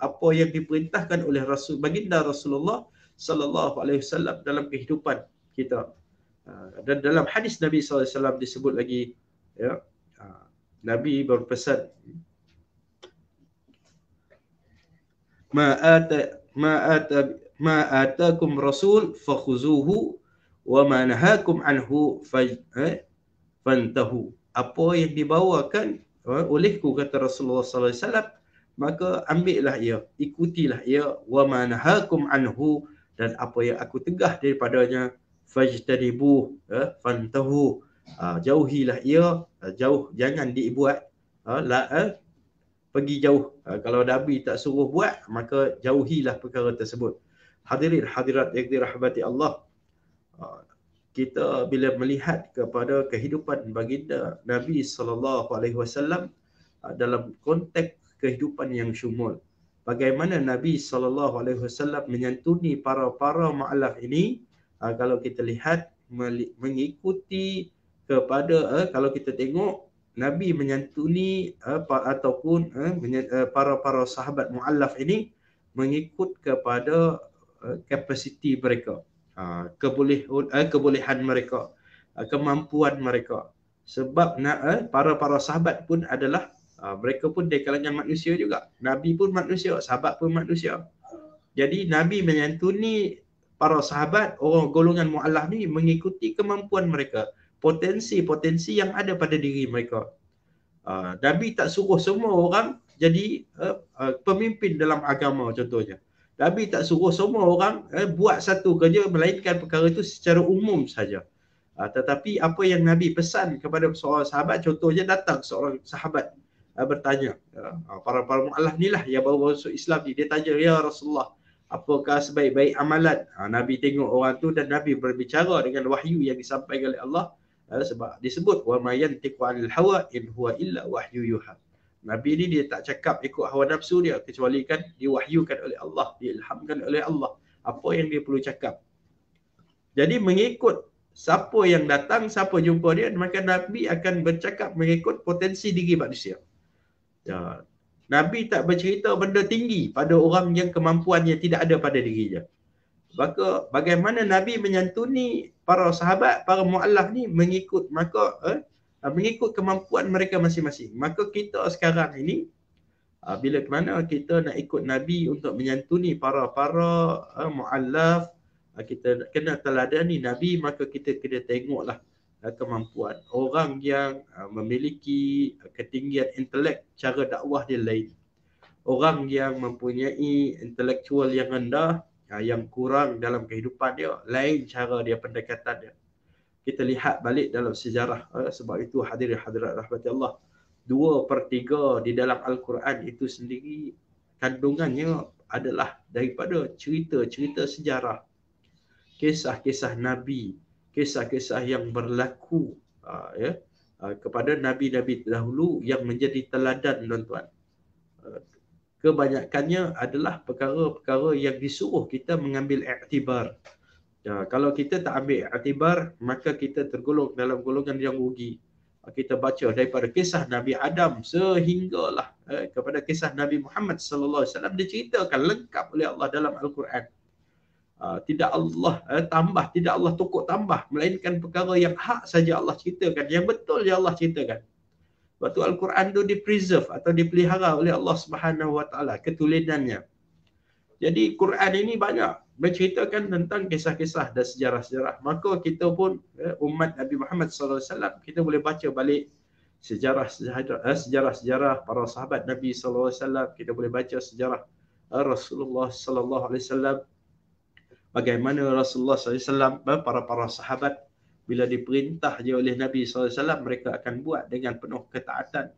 apa yang diperintahkan oleh baginda Rasulullah SAW dalam kehidupan kita. Dan dalam hadis Nabi SAW disebut lagi, ya, Nabi berpesan, ma atakum rasul fakhuzuhu wa ma nahakum anhu fantahu. Apa yang dibawakan olehku, kata Rasulullah SAW, maka ambillah ia, ikutilah ia, wa ma nahakum anhu, dan apa yang aku tegah daripadanya, fajtanibuh, fantahu, jauhilah ia, jauh, jangan dibuat, pergi jauh. Kalau Nabi tak suruh buat, maka jauhilah perkara tersebut. Hadirin hadirat yang dirahmati Allah, kita bila melihat kepada kehidupan baginda Nabi SAW dalam konteks kehidupan yang syumul, bagaimana Nabi SAW menyantuni para mu'allaf ini, kalau kita lihat mengikuti kepada, kalau kita tengok Nabi menyantuni ataupun para sahabat mu'allaf ini mengikut kepada kapasiti mereka, kebolehan mereka, kemampuan mereka. Sebab para sahabat pun adalah mereka pun dari kalangan manusia juga. Nabi pun manusia, sahabat pun manusia. Jadi Nabi menyantuni para sahabat, orang golongan mu'allaf ni, mengikuti kemampuan mereka, potensi-potensi yang ada pada diri mereka. Nabi tak suruh semua orang jadi pemimpin dalam agama contohnya. Nabi tak suruh semua orang buat satu kerja, melainkan perkara itu secara umum saja. Tetapi apa yang Nabi pesan kepada seorang sahabat, contohnya datang seorang sahabat bertanya, para mu'allaf ni lah yang baru masuk Islam ni, dia tanya, ya Rasulullah, apakah sebaik-baik amalan? Nabi tengok orang tu dan Nabi berbicara dengan wahyu yang disampaikan oleh Allah, sebab disebut wa ma yantiqu 'anil hawa in huwa illa wahyu yuha. Nabi ni dia tak cakap ikut hawa nafsu dia, kecuali kan diwahyukan oleh Allah, diilhamkan oleh Allah apa yang dia perlu cakap. Jadi mengikut siapa yang datang, siapa jumpa dia, maka Nabi akan bercakap mengikut potensi diri manusia. Nabi tak bercerita benda tinggi pada orang yang kemampuannya tidak ada pada dirinya. Maka bagaimana Nabi menyantuni para sahabat, para mu'allaf ni mengikut kemampuan mereka masing-masing. Maka kita sekarang ini, bila mana kita nak ikut Nabi untuk menyantuni para mu'allaf, kita kena teladani Nabi, maka kita kena tengoklah kemampuan. Orang yang memiliki ketinggian intelek, cara dakwah dia lain. Orang yang mempunyai intelektual yang rendah, yang kurang dalam kehidupan dia, lain cara dia, pendekatan dia. Kita lihat balik dalam sejarah. Sebab itu hadirin hadirat rahmati Allah, 2/3 di dalam Al-Quran itu sendiri kandungannya adalah daripada cerita-cerita sejarah, kisah-kisah Nabi, kisah-kisah yang berlaku kepada Nabi-Nabi terdahulu yang menjadi teladan, tuan-tuan. Kebanyakannya adalah perkara-perkara yang disuruh kita mengambil iktibar. Kalau kita tak ambil iktibar, maka kita tergolong dalam golongan yang rugi. Kita baca daripada kisah Nabi Adam sehinggalah kepada kisah Nabi Muhammad sallallahu alaihi wasallam, diceritakan lengkap oleh Allah dalam Al-Quran. Tidak Allah tambah, tidak Allah tukar tambah, melainkan perkara yang hak saja Allah ceritakan, yang betul je Allah ceritakan. Sebab tu Al-Quran tu di-preserve atau dipelihara oleh Allah Subhanahu Wa Taala, ketulisannya. Jadi Quran ini banyak berceritakan tentang kisah-kisah dan sejarah-sejarah. Maka kita pun umat Nabi Muhammad sallallahu alaihi wasallam, kita boleh baca balik sejarah-sejarah para sahabat Nabi sallallahu alaihi wasallam. Kita boleh baca sejarah Rasulullah sallallahu alaihi wasallam, bagaimana Rasulullah sallallahu alaihi wasallam, para sahabat bila diperintah je oleh Nabi sallallahu alaihi wasallam, mereka akan buat dengan penuh ketaatan.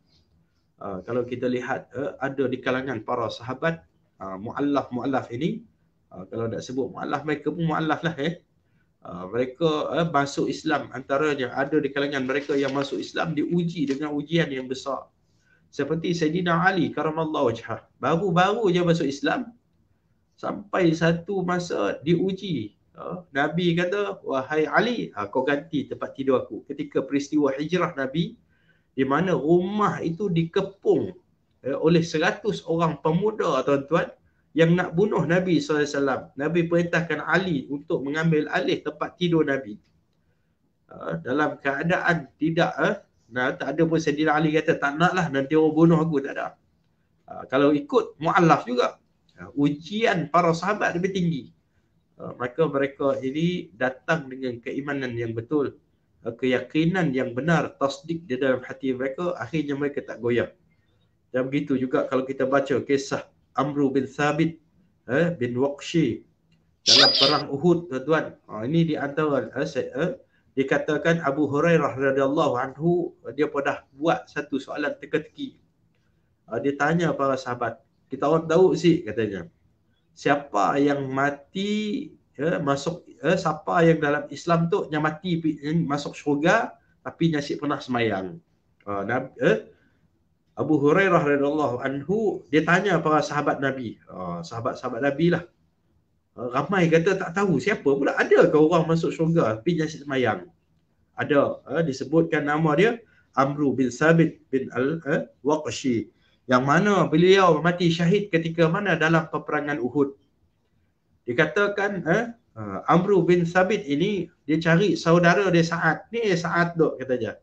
Kalau kita lihat ada di kalangan para sahabat mu'allaf ini, kalau tak sebut mu'allaf, mereka pun mu'allaf lah. Mereka masuk Islam, antaranya ada di kalangan mereka yang masuk Islam diuji dengan ujian yang besar. Seperti Sayyidina Ali karamallahu wajhah, baru-baru je masuk Islam, sampai satu masa diuji. Nabi kata, wahai Ali, kau ganti tempat tidur aku. Ketika peristiwa hijrah Nabi, di mana rumah itu dikepung oleh 100 orang pemuda, tuan-tuan, yang nak bunuh Nabi SAW. Nabi perintahkan Ali untuk mengambil alih tempat tidur Nabi. Dalam keadaan tidak, tak ada pun Sayyidina Ali kata, tak naklah nanti orang bunuh aku, tak ada. Kalau ikut, mu'allaf juga. Ujian para sahabat lebih tinggi. Maka mereka ini datang dengan keimanan yang betul, keyakinan yang benar, tasdik di dalam hati mereka, akhirnya mereka tak goyah. Dan begitu juga kalau kita baca kisah Amru bin Thabit bin Waqshi dalam perang Uhud, tuan-tuan. Ini di antara dikatakan Abu Hurairah radhiyallahu anhu, dia pernah buat satu soalan teka-teki. Dia tanya para sahabat, kita orang tahu sih katanya, siapa yang mati masuk siapa yang dalam Islam tu yang mati masuk syurga tapi nasib pernah semayang. Abu Hurairah radhiyallahu anhu dia tanya para sahabat Nabi, sahabat-sahabat Nabi lah. Ramai kata tak tahu siapa pula, ada ke orang masuk syurga tapi nasib semayang? Ada, disebutkan nama dia Amru bin Thabit bin Al-Waqshi, yang mana beliau mati syahid ketika mana dalam peperangan Uhud. Dikatakan Amru bin Thabit ini dia cari saudara dia Sa'ad. Ni Sa'ad dok katanya.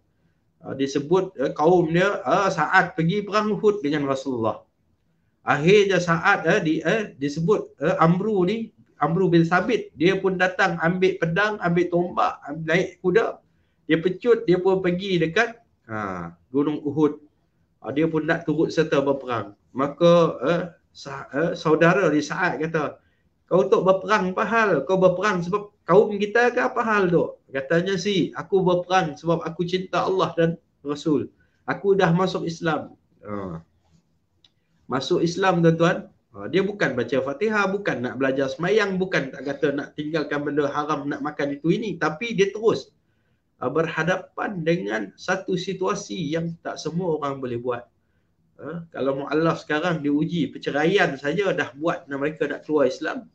Disebut kaum dia Sa'ad pergi perang Uhud dengan Rasulullah. Akhirnya Sa'ad disebut Amru ni, Amru bin Thabit, dia pun datang ambil pedang, ambil tombak, naik kuda. Dia pecut, dia pun pergi dekat Gunung Uhud. Dia pun nak turut serta berperang. Maka saudara di Sa'ad kata, kau untuk berperang apa hal? Kau berperang sebab kaum kita ke apa hal tu? Katanya sih, aku berperang sebab aku cinta Allah dan Rasul. Aku dah masuk Islam. Masuk Islam, tuan-tuan. Dia bukan baca Fatihah, bukan nak belajar semayang, bukan tak kata nak tinggalkan benda haram, nak makan itu ini. Tapi dia terus berhadapan dengan satu situasi yang tak semua orang boleh buat. Kalau mu'allaf sekarang diuji perceraian saja dah buat mereka nak keluar Islam.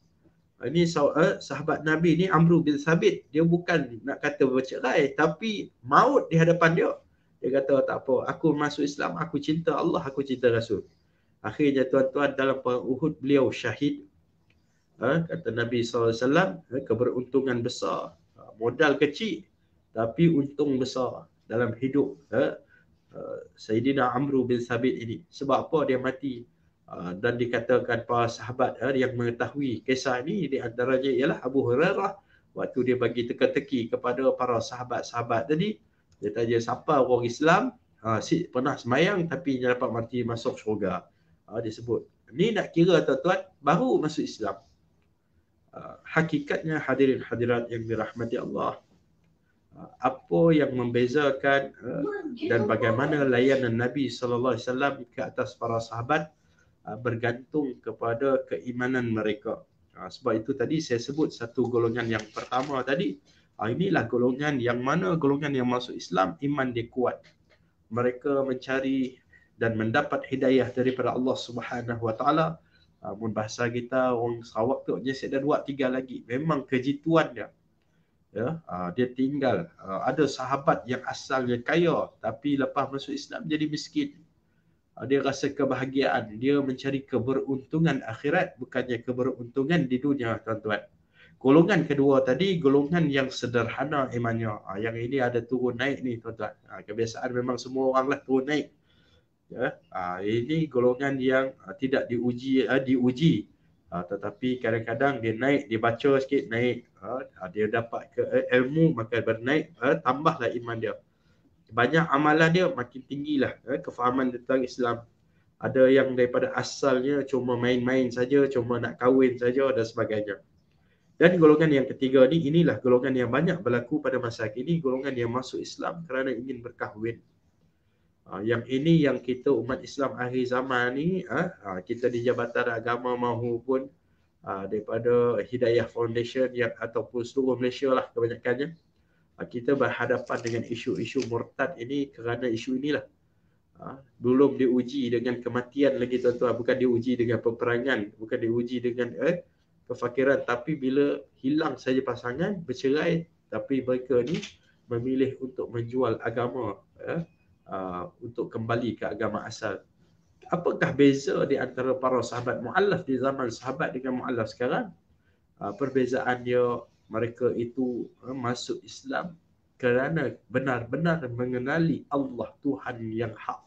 Ini sahabat Nabi ni Amru bin Thabit, dia bukan nak kata bercerai, tapi maut di hadapan dia. Dia kata tak apa, aku masuk Islam, aku cinta Allah, aku cinta Rasul. Akhirnya tuan-tuan dalam perang Uhud beliau syahid. Kata Nabi SAW, keberuntungan besar, modal kecil tapi untung besar dalam hidup Sayyidina Amru bin Thabit ini. Sebab apa dia mati? Dan dikatakan para sahabat yang mengetahui kisah ini, di antaranya ialah Abu Hurairah waktu dia bagi teka-teki kepada para sahabat-sahabat tadi, dia tanya siapa orang Islam pernah semayang tapi dia dapat mati masuk syurga. Dia sebut. Ni nak kira tuan-tuan baru masuk Islam. Hakikatnya hadirin hadirat yang dirahmati Allah, apa yang membezakan dan bagaimana layanan Nabi SAW ke atas para sahabat bergantung kepada keimanan mereka. Sebab itu tadi saya sebut satu golongan yang pertama tadi, inilah golongan yang mana golongan yang masuk Islam, iman dia kuat. Mereka mencari dan mendapat hidayah daripada Allah Subhanahu Wa Taala. Mun bahasa kita orang Sarawak tu, dia ada 2-3 lagi. Memang kejituan dia. Ya, dia tinggal. Ada sahabat yang asalnya kaya tapi lepas masuk Islam jadi miskin. Dia rasa kebahagiaan, dia mencari keberuntungan akhirat bukannya keberuntungan di dunia, tuan-tuan. Golongan kedua tadi, golongan yang sederhana imannya. Yang ini ada turun naik ni, tuan-tuan. Kebiasaan memang semua orang lah turun naik. Ya, ini golongan yang tidak diuji, tetapi kadang-kadang dia naik, dia baca sikit naik, dia dapat ilmu maka bernaik, tambahlah iman dia. Banyak amalan dia makin tinggilah kefahaman tentang Islam. Ada yang daripada asalnya cuma main-main saja, cuma nak kahwin saja dan sebagainya. Dan golongan yang ketiga ni, inilah golongan yang banyak berlaku pada masa kini, golongan yang masuk Islam kerana ingin berkahwin. Yang ini yang kita umat Islam akhir zaman ni, kita di Jabatan Agama mahupun daripada Hidayah Foundation yang ataupun seluruh Malaysia lah kebanyakannya, kita berhadapan dengan isu-isu murtad ini kerana isu inilah. Belum diuji dengan kematian lagi, tuan-tuan. Bukan diuji dengan peperangan, bukan diuji dengan kefakiran, tapi bila hilang saja pasangan, bercerai, tapi mereka ni memilih untuk menjual agama, untuk kembali ke agama asal. Apakah beza di antara para sahabat mu'allaf di zaman sahabat dengan mu'allaf sekarang? Perbezaan dia, mereka itu masuk Islam kerana benar-benar mengenali Allah Tuhan yang hak.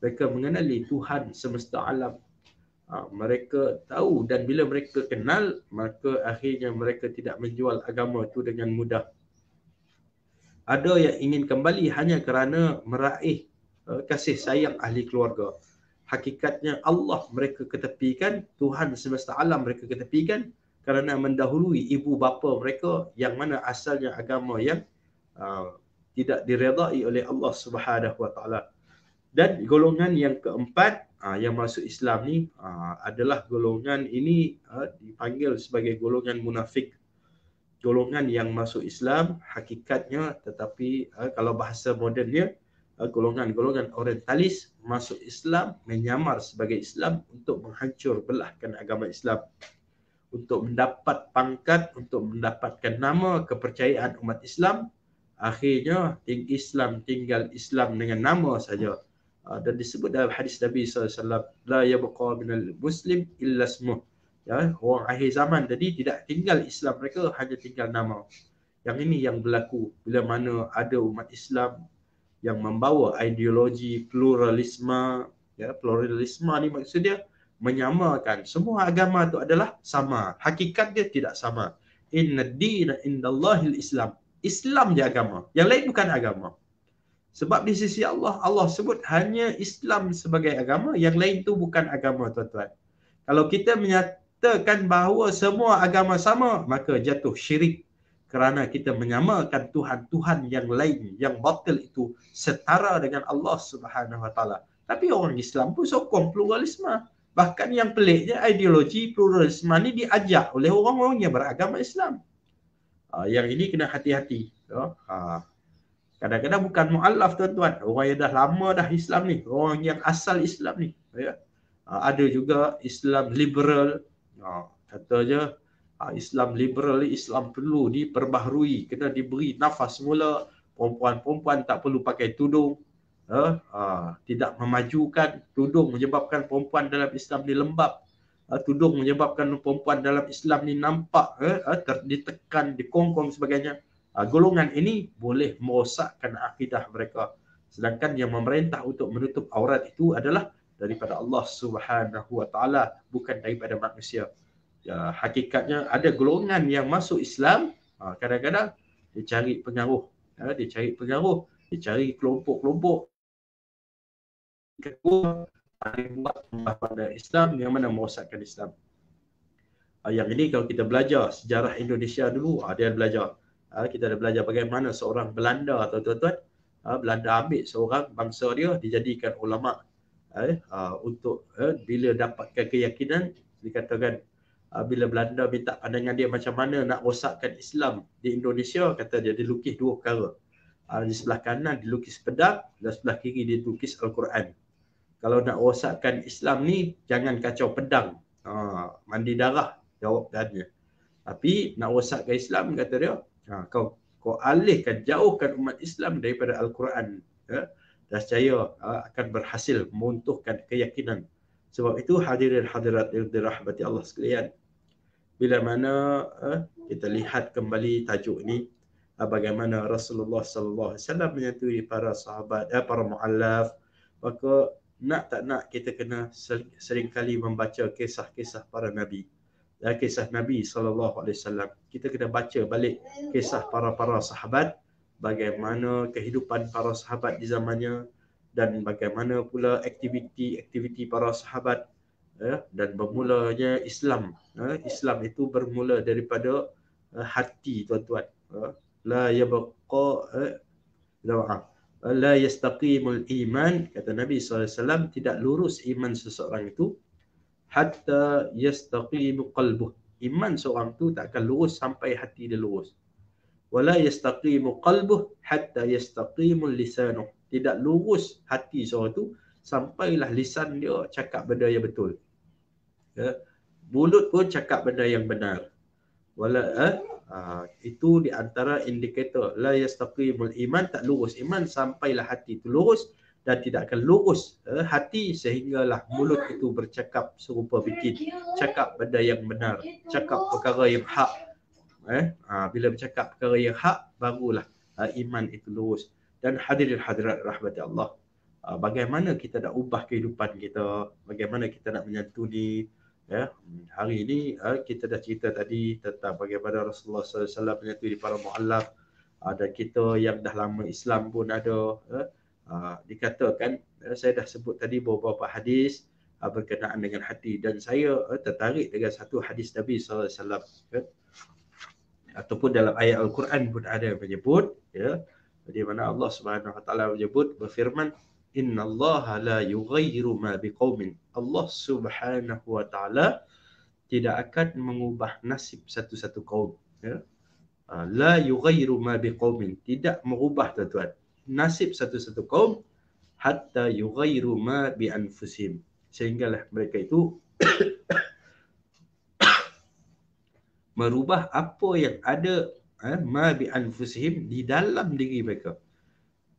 Mereka mengenali Tuhan semesta alam. Mereka tahu, dan bila mereka kenal, maka akhirnya mereka tidak menjual agama itu dengan mudah. Ada yang ingin kembali hanya kerana meraih kasih sayang ahli keluarga. Hakikatnya Allah mereka ketepikan, Tuhan semesta alam mereka ketepikan kerana mendahului ibu bapa mereka yang mana asalnya agama yang tidak diredai oleh Allah Subhanahu Wa Taala. Dan golongan yang keempat yang masuk Islam ni adalah golongan ini dipanggil sebagai golongan munafik. Golongan yang masuk Islam hakikatnya, tetapi kalau bahasa modernnya, golongan-golongan orientalis masuk Islam, menyamar sebagai Islam untuk menghancur belahkan agama Islam, untuk mendapat pangkat, untuk mendapatkan nama, kepercayaan umat Islam. Akhirnya Islam tinggal Islam dengan nama saja. Dan disebut dalam hadis Nabi SAW, la yabqa minal muslim illa ismuh. Ya, orang akhir zaman tadi tidak tinggal Islam mereka, hanya tinggal nama. Yang ini yang berlaku bila mana ada umat Islam yang membawa ideologi pluralisme. Ya, pluralisme ni maksudnya menyamakan semua agama itu adalah sama. Hakikat dia tidak sama. Inna dina indallahil Islam. Islam je agama. Yang lain bukan agama. Sebab di sisi Allah, Allah sebut hanya Islam sebagai agama, yang lain tu bukan agama, tuan-tuan. Kalau kita menyatakan bahawa semua agama sama, maka jatuh syirik. Kerana kita menyamakan Tuhan-Tuhan yang lain, yang batil itu setara dengan Allah Subhanahu Wa Taala. Tapi orang Islam pun sokong pluralisme. Bahkan yang peliknya, ideologi pluralisme ni diajak oleh orang-orang yang beragama Islam. Yang ini kena hati-hati. Kadang-kadang bukan mu'allaf, tuan-tuan. Orang yang dah lama dah Islam ni. Orang yang asal Islam ni. Ada juga Islam liberal. Katanya Islam liberal ni, Islam perlu diperbaharui. Kena diberi nafas semula. Perempuan-perempuan tak perlu pakai tudung. Tidak memajukan. Tudung menyebabkan perempuan dalam Islam ni lembab. Tudung menyebabkan perempuan dalam Islam ni nampak ditekan, dikongkong sebagainya. Golongan ini boleh merosakkan akidah mereka. Sedangkan yang memerintah untuk menutup aurat itu adalah daripada Allah Subhanahu Wa Taala, bukan daripada manusia. Hakikatnya ada golongan yang masuk Islam Kadang-kadang dia cari pengaruh, dia cari kelompok-kelompok kedua yang buat pada Islam yang mana merosakkan Islam. Yang ini kalau kita belajar sejarah Indonesia dulu, dia belajar. Kita ada belajar bagaimana seorang Belanda, tuan-tuan, Belanda ambil seorang bangsa dia, dijadikan ulama untuk bila dapatkan keyakinan, dikatakan bila Belanda minta pandangan dia macam mana nak rosakkan Islam di Indonesia, kata dia dilukis dua perkara. Di sebelah kanan dilukis pedang dan sebelah kiri dilukis Al-Quran. Kalau nak rosakkan Islam ni, jangan kacau pedang, mandi darah jawabannya. Tapi nak rosakkan Islam, kata dia, kau alihkan, jauhkan umat Islam daripada Al-Quran, dan saya akan berhasil meruntuhkan keyakinan. Sebab itu hadirin hadirat yang dirahmati Allah sekalian, bila mana kita lihat kembali tajuk ini, bagaimana Rasulullah sallallahu alaihi wasallam menyatui para sahabat, para muallaf, maka nak tak nak kita kena seringkali membaca kisah-kisah para nabi. Kisah Nabi sallallahu alaihi wasallam. Kita kena baca balik kisah para sahabat, bagaimana kehidupan para sahabat di zamannya dan bagaimana pula aktiviti para sahabat, dan bermulanya Islam. Islam itu bermula daripada hati, tuan-tuan. La yastaqimul iman, kata Nabi SAW, tidak lurus iman seseorang itu hatta yastaqimu qalbuh. Iman seorang tu tak akan lurus sampai hati dia lurus. Wala yastaqimu qalbuh hatta yastaqimu lisanuh. Tidak lurus hati seorang tu sampailah lisan dia cakap benda yang betul. Mulut pun cakap benda yang benar. Itu di antara indikator la yastaqimul iman, tak lurus iman sampailah hati itu lurus, dan tidak akan lurus hati sehinggalah mulut itu bercakap serupa bikin, cakap benda yang benar, cakap perkara yang hak. Bila bercakap perkara yang hak, barulah iman itu lurus. Dan hadirin hadirat rahmati Allah, bagaimana kita nak ubah kehidupan kita, bagaimana kita nak menyantuni. Hari ini kita dah cerita tadi tentang bagaimana Rasulullah SAW menyantuni para muallaf, dan kita yang dah lama Islam pun ada. Dikatakan, saya dah sebut tadi beberapa hadis berkenaan dengan hati, dan saya tertarik dengan satu hadis Nabi SAW, ataupun dalam ayat Al-Quran pun ada yang menyebut, di mana Allah Subhanahu Wa Taala menyebut, berfirman, Inna Allah la yughayyiru ma biqaumin. Allah Subhanahu Wa Taala tidak akan mengubah nasib satu-satu kaum. La yughayyiru ma biqaumin, tidak merubah, tuan-tuan, nasib satu-satu kaum hatta yughayyiru ma bi anfusihim, sehinggalah mereka itu merubah apa yang ada ma bi anfusihim, di dalam diri mereka.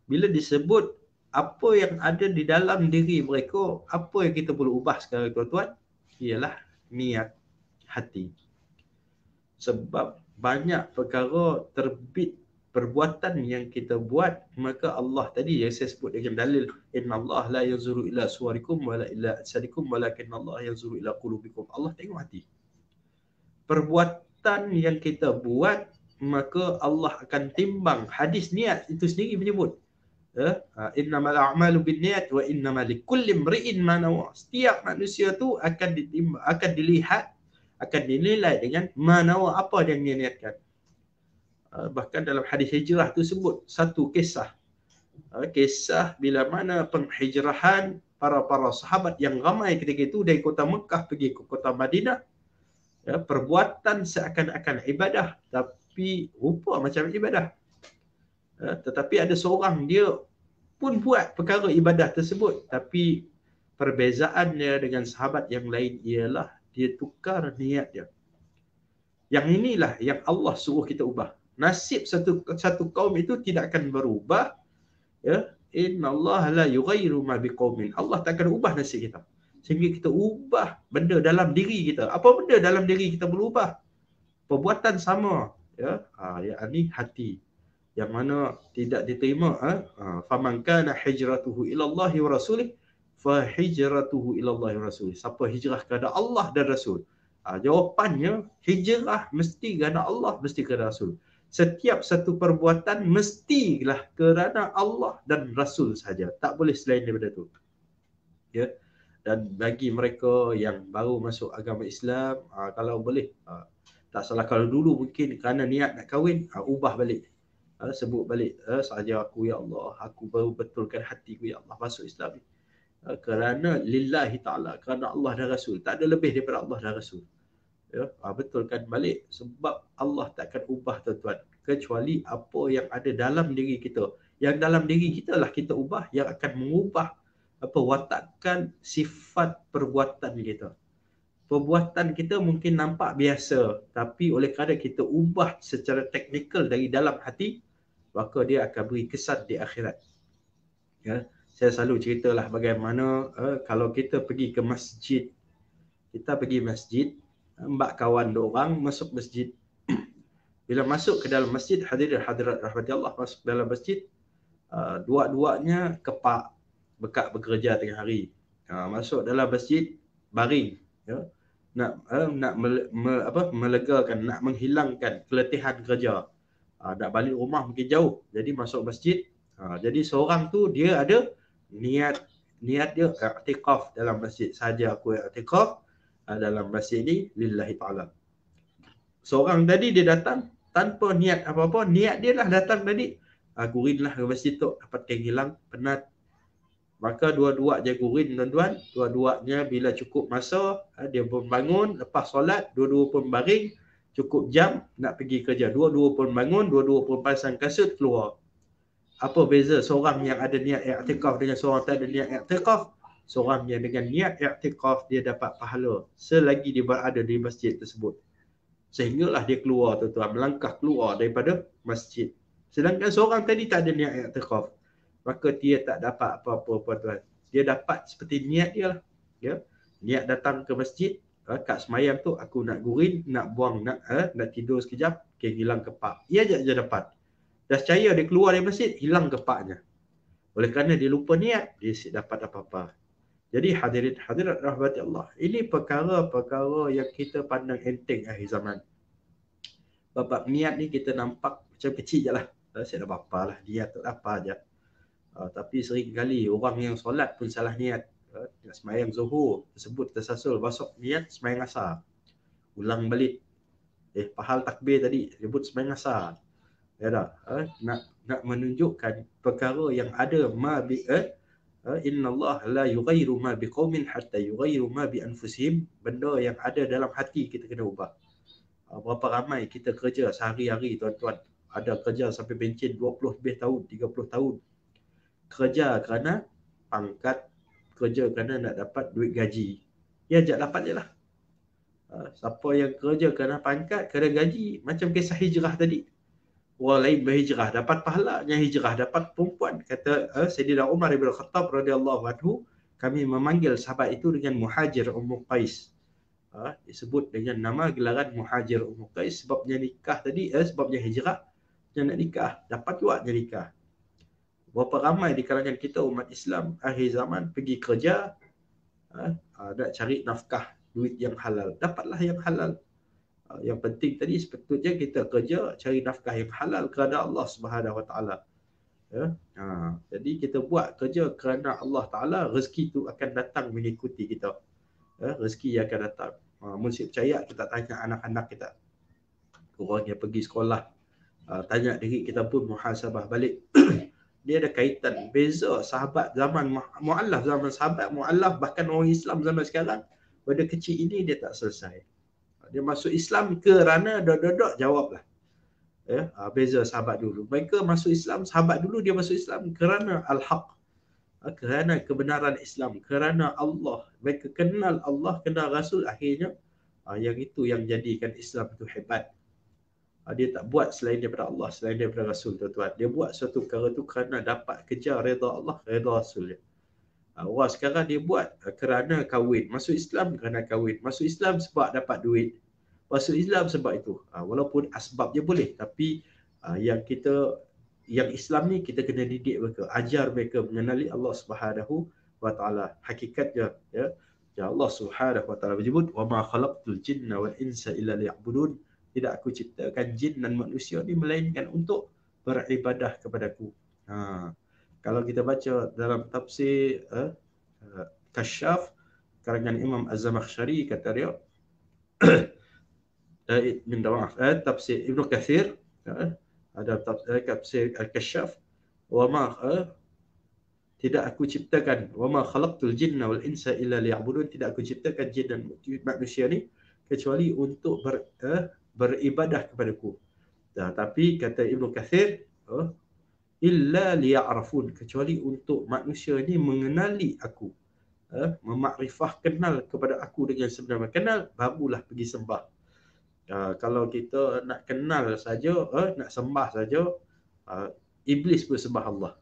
Bila disebut apa yang ada di dalam diri mereka, apa yang kita perlu ubah sekarang, tuan-tuan, ialah niat hati. Sebab banyak perkara terbit perbuatan yang kita buat, maka Allah tadi yang saya sebut dengan dalil, inna Allah la yanzuru ila suwarikum wala ila ajsadikum walakin Allah yanzuru ila qulubikum. Allah tengok hati. Perbuatan yang kita buat, maka Allah akan timbang. Hadis niat itu sendiri menyebut, innamal a'malu binniyat wa innamal likulli imri'in ma nawa. Setiap manusia tu akan ditimbang, akan dilihat, akan dinilai dengan ma nawa, apa yang dia niatkan. Bahkan dalam hadis hijrah tu sebut satu kisah. Kisah bila mana penghijrahan para sahabat yang ramai ketika itu dari kota Mekah pergi ke kota Madinah. Perbuatan seakan-akan ibadah, tapi rupa macam ibadah. Tetapi ada seorang, dia pun buat perkara ibadah tersebut, tapi perbezaannya dengan sahabat yang lain ialah dia tukar niat dia. Yang inilah yang Allah suruh kita ubah. Nasib satu kaum itu tidak akan berubah. Inna Allah la yughayyiru ma biqaumin. Allah tak akan ubah nasib kita, sehingga kita ubah benda dalam diri kita. Apa benda dalam diri kita berubah? Perbuatan sama, yakni hati, yang mana tidak diterima. Faman kana hijratuhu ila Allah wa rasulih fa hijratuhu ila Allah wa rasulih. Siapa hijrah kepada Allah dan Rasul, jawapannya hijrah mesti kerana Allah, mesti kerana Rasul. setiap satu perbuatan mestilah kerana Allah dan Rasul saja. Tak boleh selain daripada tu. Ya. Dan bagi mereka yang baru masuk agama Islam, kalau boleh, tak salah kalau dulu mungkin kerana niat nak kahwin, ubah balik. Sebut balik, sahaja aku ya Allah, aku baru betulkan hatiku ya Allah masuk Islam. Kerana lillahi ta'ala, kerana Allah dan Rasul. Tak ada lebih daripada Allah dan Rasul. Ya, betulkan balik sebab Allah takkan ubah tuan-tuan kecuali apa yang ada dalam diri kita. Yang dalam diri kita lah kita ubah yang akan mengubah watakan sifat perbuatan kita. Perbuatan kita mungkin nampak biasa, tapi oleh kerana kita ubah secara teknikal dari dalam hati, maka dia akan beri kesan di akhirat. Ya, saya selalu ceritalah bagaimana kalau kita pergi ke masjid. Kita pergi masjid, mbak kawan orang masuk masjid. Bila masuk ke dalam masjid, hadirin hadirat rahmati Allah, masuk dalam masjid, dua-duanya kepak, bekak bekerja tengah hari. Masuk dalam masjid, baring. Ya. Nak melegakan, nak menghilangkan keletihan kerja. Nak balik rumah mungkin jauh. Jadi masuk masjid. Jadi seorang tu dia ada niat dia i'tikaf dalam masjid. Saja aku i'tikaf dalam masjid ni lillahi ta'ala. Seorang tadi dia datang tanpa niat apa-apa. Niat dia lah datang tadi. Gurinlah ke masjid tu, dapat kain hilang, penat. Maka dua-dua je gurin tuan-tuan. Dua-duanya bila cukup masa, dia pun bangun, lepas solat, dua-dua pun baring, cukup jam nak pergi kerja. Dua-dua pun bangun, dua-dua pun pasang kasut, keluar. Apa beza seorang yang ada niat i'tikaf dengan seorang tak ada niat i'tikaf? Seorang yang dengan niat i'tikaf, dia dapat pahala selagi dia berada di masjid tersebut. Sehinggalah dia keluar tuan-tuan, melangkah keluar daripada masjid. Sedangkan seorang tadi tak ada niat i'tikaf, maka dia tak dapat apa-apa tuan. Dia dapat seperti niat dia lah. Ya. Niat datang ke masjid, kat semayang tu aku nak gurin, nak buang, nak tidur sekejap, hilang kepak. Ia je dapat. Dah percaya dia keluar dari masjid, hilang kepaknya. Oleh kerana dia lupa niat, dia dapat apa-apa. Jadi hadirin hadirat rahmati Allah, ini perkara-perkara yang kita pandang enteng akhir zaman. Bab niat ni kita nampak macam kecil je lah. Saya dah apa lah, niat tu apa je. Tapi sering kali orang yang solat pun salah niat. Semayang zuhur tersebut tersasul, besok niat semayang asar. Ulang balik. Pahal takbir tadi, sebut semayang asar. Ya dah, nak menunjukkan perkara yang ada innallaha la yughayyiru ma biqaumin hatta yughayyiru ma bi anfusihim. Benda yang ada dalam hati kita kena ubah. Berapa ramai kita kerja sehari-hari tuan-tuan. Ada kerja sampai pencen 20 lebih tahun, 30 tahun. Kerja kerana pangkat, kerja kerana nak dapat duit gaji. Ya, jak dapat je lah. Siapa yang kerja kerana pangkat, kerana gaji, macam kisah hijrah tadi. Orang lain berhijrah, dapat pahalanya hijrah, dapat perempuan. Kata Sayyidina Umar ibn Khattab radhiyallahu anhu, kami memanggil sahabat itu dengan Muhajir Ummu Qais. Disebut dengan nama gelaran Muhajir Ummu Qais sebabnya nikah tadi, sebabnya hijrah, dia nak nikah, dapat juga dia nikah. Berapa ramai di kalangan kita umat Islam akhir zaman pergi kerja, nak cari nafkah, duit yang halal. Dapatlah yang halal. Yang penting tadi sepatutnya kita kerja cari nafkah yang halal kerana Allah Subhanahu Wa Taala. Ya? Jadi kita buat kerja kerana Allah Taala, rezeki itu akan datang mengikuti kita. Rezeki akan datang. Mesti percaya, kita tanya anak-anak kita, orang yang pergi sekolah, tanya diri kita pun muhasabah balik. Dia ada kaitan beza sahabat zaman mu'allaf, zaman sahabat mu'allaf, bahkan orang Islam zaman sekarang. Pada kecil ini dia tak selesai. Dia masuk Islam kerana dok jawablah. Ya, beza sahabat dulu. Mereka masuk Islam, sahabat dulu dia masuk Islam kerana al-haq. Kerana kebenaran Islam, kerana Allah. Mereka kenal Allah, kenal Rasul, akhirnya yang itu yang jadikan Islam itu hebat. Dia tak buat selain daripada Allah, selain daripada Rasul tuan-tuan. Dia buat suatu perkara itu kerana dapat kejar redha Allah, redha Rasul dia. Orang sekarang dia buat kerana kahwin. Masuk Islam kerana kahwin. Masuk Islam sebab dapat duit. Masuk Islam sebab itu. Walaupun asbab dia boleh, tapi yang Islam ni kita kena didik mereka, ajar mereka mengenali Allah Subhanahu Wa Taala. Hakikatnya ya Allah Subhanahu Wa Taala menyebut wa ma khalaqtul jinna wal insa illa liya'budun. tidak aku ciptakan jin dan manusia ni melainkan untuk beribadah kepadaku. Kalau kita baca dalam tafsir Kasyaf karangan Imam Az-Zamakhsyari, kata dia tafsir Ibnu Katsir, ada tafsir Al-Kasyaf, tidak aku ciptakan, wama khalaqtul jinna wal insa illa liya'budun, tidak aku ciptakan jin dan manusia ni kecuali untuk beribadah kepadaku. Tapi kata Ibnu Katsir, illa liya'rafun, kecuali untuk manusia ni mengenali aku, memakrifah, kenal kepada aku dengan sebenar, kenal barulah pergi sembah. Kalau kita nak kenal saja, nak sembah saja, iblis pun sembah Allah.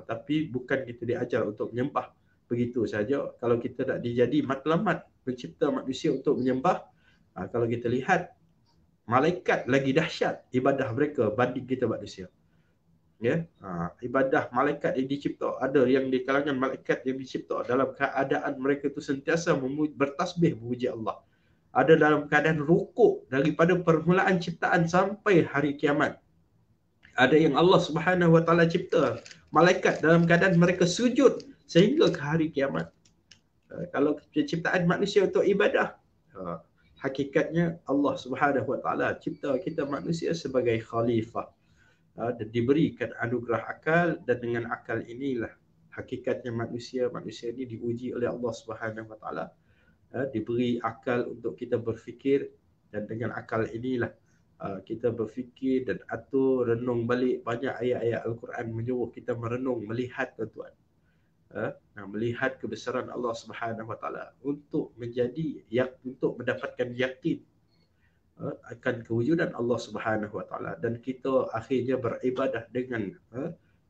Tapi bukan kita diajar untuk menyembah begitu saja. Kalau kita tak dijadi matlamat pencipta manusia untuk menyembah, kalau kita lihat malaikat lagi dahsyat ibadah mereka banding kita manusia. Ya, ibadah malaikat yang dicipta, ada yang di kalangan malaikat yang dicipta dalam keadaan mereka itu sentiasa bertasbih memuji Allah. Ada dalam keadaan rukuk daripada permulaan ciptaan sampai hari kiamat. Ada yang Allah Subhanahu Wa Taala cipta malaikat dalam keadaan mereka sujud sehingga ke hari kiamat. Kalau ciptaan manusia untuk ibadah, hakikatnya Allah Subhanahu Wa Taala cipta kita manusia sebagai khalifah, dan diberikan anugerah akal, dan dengan akal inilah hakikatnya manusia ini diuji oleh Allah Subhanahu Wa Taala. Diberi akal untuk kita berfikir, dan dengan akal inilah kita berfikir dan atur, renung balik. Banyak ayat-ayat Al-Quran menyuruh kita merenung, melihat tuan-tuan, melihat kebesaran Allah Subhanahu Wa Taala untuk untuk mendapatkan yakin akan kewujudan Allah Subhanahu Wa Taala, dan kita akhirnya beribadah dengan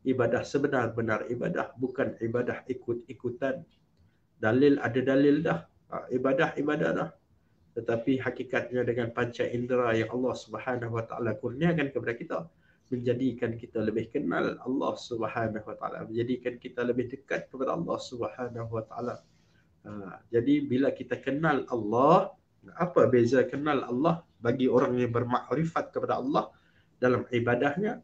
ibadah sebenar-benar ibadah, bukan ibadah ikut-ikutan. Dalil ada dalil dah, ibadah dah, tetapi hakikatnya dengan panca indera yang Allah Subhanahu Wa Taala kurniakan kepada kita, menjadikan kita lebih kenal Allah Subhanahu Wa Taala, menjadikan kita lebih dekat kepada Allah Subhanahu Wa Taala. Jadi bila kita kenal Allah, apa beza kenal Allah bagi orang yang bermakrifat kepada Allah dalam ibadahnya?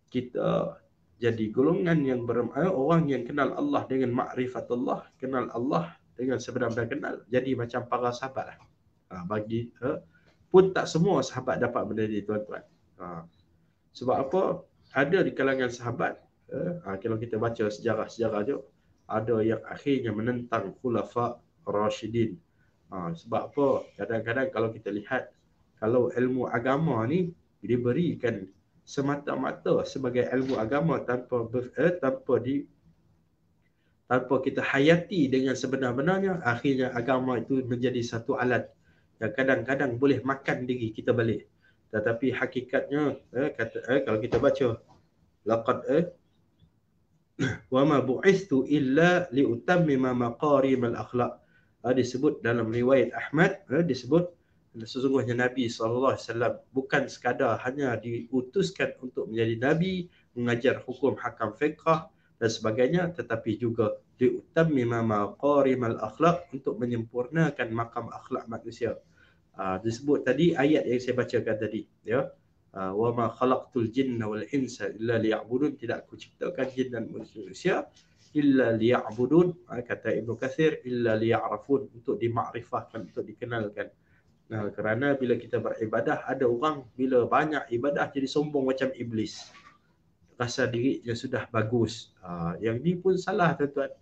Kita jadi golongan yang orang yang kenal Allah dengan makrifat Allah, kenal Allah dengan sebenar-benar kenal, jadi macam para sahabat lah. Pun tak semua sahabat dapat benda ni tuan-tuan. Sebab apa? Ada di kalangan sahabat, kalau kita baca sejarah-sejarah je, ada yang akhirnya menentang khulafa Rashidin. Sebab apa? Kadang-kadang kalau kita lihat, kalau ilmu agama ni diberikan semata-mata sebagai ilmu agama tanpa kita hayati dengan sebenar-benarnya, akhirnya agama itu menjadi satu alat yang kadang-kadang boleh makan diri kita balik. Tetapi hakikatnya, kalau kita baca laqad wa ma bu'istu illa liutammima maqarim al-akhlaq, disebut dalam riwayat Ahmad, disebut sesungguhnya Nabi SAW bukan sekadar hanya diutuskan untuk menjadi Nabi, mengajar hukum hakam fiqh dan sebagainya, tetapi juga diutammima maqarimal akhlaq, untuk menyempurnakan makam akhlak manusia. Disebut tadi ayat yang saya bacakan tadi, ya, wa ma khalaqtul jinna wal insa illa liya'budun, tidak aku ciptakan jin dan manusia illa liya'budun, kata Ibnu Katsir, illa liya'rafun, untuk dimakrifahkan, untuk dikenalkan. Kerana bila kita beribadah, ada orang bila banyak ibadah jadi sombong macam iblis, rasa dirinya sudah bagus. Yang ni pun salah tuan-tuan.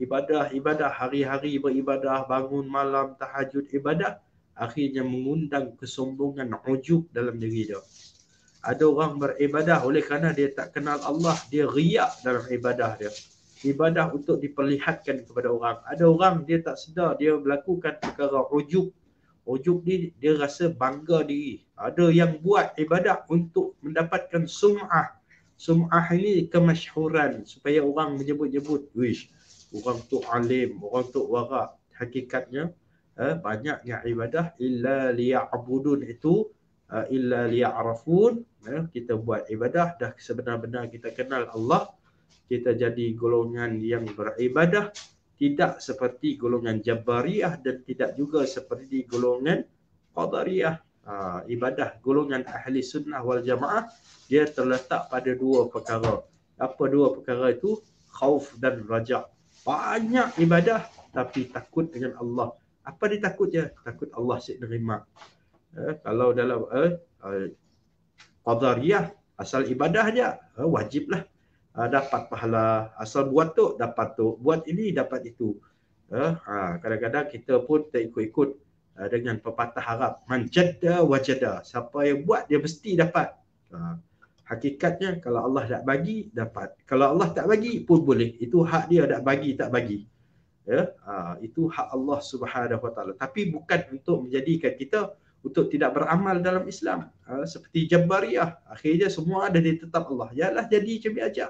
Ibadah, hari-hari beribadah, bangun malam, tahajud ibadah, akhirnya mengundang kesombongan, ujub dalam diri dia. Ada orang beribadah oleh kerana dia tak kenal Allah, dia riak dalam ibadah dia. Ibadah untuk diperlihatkan kepada orang. Ada orang dia tak sedar, dia melakukan perkara ujub. Ujub ni dia rasa bangga diri. Ada yang buat ibadah untuk mendapatkan sum'ah. Sum'ah ini kemasyhuran, supaya orang menyebut-nyebut, wish, orang tu alim, orang tu wara'. Hakikatnya banyaknya ibadah illa liya'budun itu, illa liya'rafun. Kita buat ibadah dah sebenar-benar kita kenal Allah, kita jadi golongan yang beribadah, tidak seperti golongan Jabariyah dan tidak juga seperti golongan Qadariyah. ibadah golongan ahli sunnah wal jamaah dia terletak pada dua perkara. Apa dua perkara itu? Khauf dan raja. Banyak ibadah tapi takut dengan Allah. Apa dia takut je? Takut Allah nerima. Kalau dalam qadariyah asal ibadah je, wajiblah dapat pahala. Asal buat tu dapat tu, buat ini dapat itu. Kadang-kadang kita pun terikut-ikut dengan pepatah Arab, man jadda wajada. Siapa yang buat dia mesti dapat. Hakikatnya kalau Allah tak bagi dapat. Kalau Allah tak bagi pun boleh. Itu hak dia, tak bagi tak bagi. Itu hak Allah Subhanahu Wa Taala. Tapi bukan untuk menjadikan kita untuk tidak beramal dalam Islam. Seperti Jabariyah, akhirnya semua ada di tetap Allah. Yalah jadi macam biasa.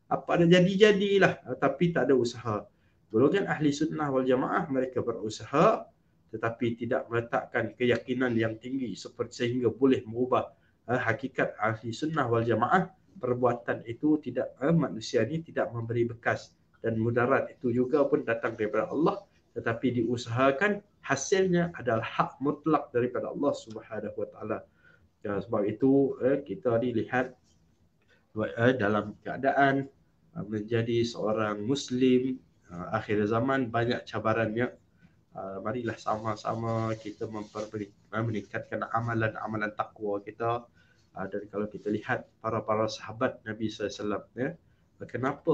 Apa ada jadi-jadilah, tapi tak ada usaha. Golongan ahli sunnah wal jamaah mereka berusaha tetapi tidak meletakkan keyakinan yang tinggi seperti sehingga boleh merubah hakikat ahli sunnah wal jamaah. Perbuatan itu tidak, manusia ini tidak memberi bekas dan mudarat itu juga pun datang daripada Allah, tetapi diusahakan hasilnya adalah hak mutlak daripada Allah Subhanahu Wa Taala. Sebab itu kita dilihat dalam keadaan menjadi seorang Muslim akhir zaman banyak cabarannya. Marilah sama-sama kita meningkatkan amalan-amalan takwa kita. Dan kalau kita lihat para sahabat Nabi SAW,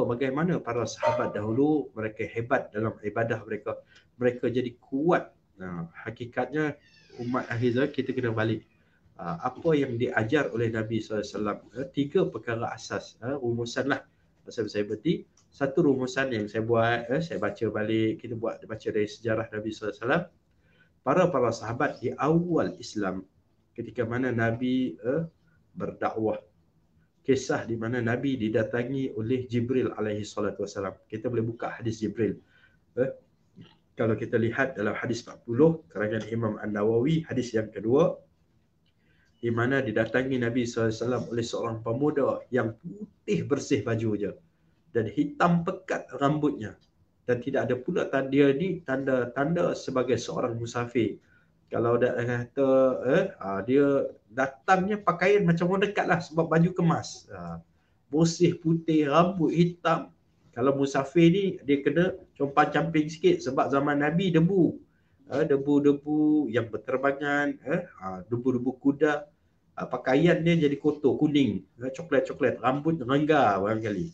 bagaimana para sahabat dahulu mereka hebat dalam ibadah mereka. Mereka jadi kuat. Hakikatnya umat akhir zaman kita kena balik. Apa yang diajar oleh Nabi SAW, 3 perkara asas, rumusan lah. Saya berhenti, satu rumusan yang saya buat, saya baca balik, kita baca dari sejarah Nabi SAW. Para sahabat di awal Islam, ketika mana Nabi berdakwah, kisah di mana Nabi didatangi oleh Jibril alaihi salatu wasalam. Kita boleh buka hadis Jibril. Kalau kita lihat dalam hadis 40, karangan Imam An-Nawawi, hadis yang kedua, di mana didatangi Nabi SAW oleh seorang pemuda yang putih bersih bajunya dan hitam pekat rambutnya, dan tidak ada pula dia ni tanda-tanda sebagai seorang musafir. Kalau dah kata dia datangnya pakaian macam orang dekat lah sebab baju kemas, bersih putih, rambut hitam. Kalau musafir ni dia kena compang-camping sikit sebab zaman Nabi debu yang berterbangan, debu-debu kuda. Pakaian dia jadi kotor, kuning, coklat-coklat, rambut renggar barangkali.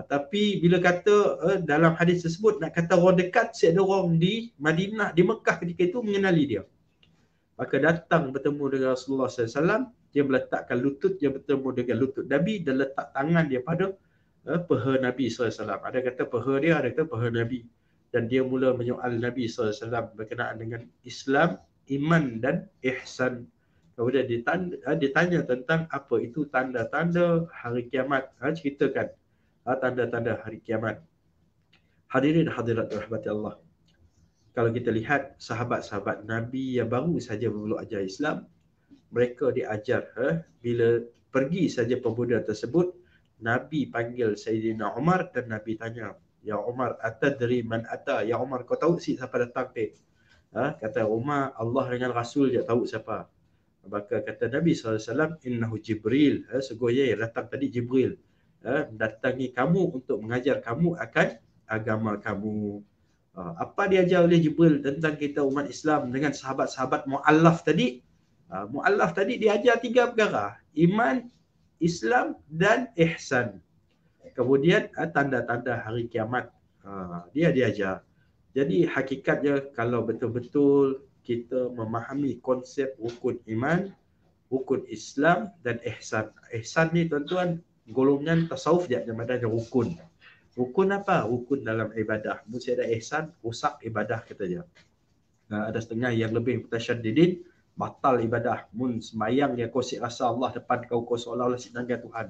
Tapi bila kata dalam hadis tersebut nak kata orang dekat, ada orang di Madinah, di Mekah ketika itu mengenali dia. Maka datang bertemu dengan Rasulullah SAW, dia meletakkan lutut, dia bertemu dengan lutut Nabi dan letak tangan dia pada peha Nabi SAW. Ada kata peha dia, ada kata peha Nabi. Dan dia mula menyoal Nabi SAW berkenaan dengan Islam, iman dan ihsan. Kemudian ditanya tentang apa itu tanda-tanda hari kiamat. Ceritakan tanda-tanda hari kiamat. Hadirin hadirat rahmati Allah. Kalau kita lihat sahabat-sahabat Nabi yang baru saja memeluk ajar Islam, mereka diajar bila pergi saja pemuda tersebut, Nabi panggil Sayyidina Umar dan Nabi tanya, "Ya Umar, atadri man ata?" Ya Umar, kau tahu siapa datang ke? Kata Umar, Allah dengan Rasul dia tahu siapa. Maka kata Nabi SAW, "Innahu Jibril." Sesungguhnya yang datang tadi Jibril. Datangi kamu untuk mengajar kamu akan agama kamu. Apa diajar oleh Jibril tentang kita umat Islam dengan sahabat-sahabat mu'allaf tadi? Mu'allaf tadi diajar 3 perkara. Iman, Islam dan ihsan. Kemudian tanda-tanda hari kiamat. Dia diajar. Jadi hakikatnya kalau betul-betul kita memahami konsep rukun iman, rukun Islam dan ihsan. Ihsan ni tuan-tuan golongan tasawuf dia namanya rukun. Rukun apa? Rukun dalam ibadah. Mesti ada ihsan, rusak ibadah kata dia. Ada setengah yang lebih mutasyadidin, batal ibadah. Mun sembahyang dia kau rasa Allah depan kau seolah-olah sedangkan Tuhan.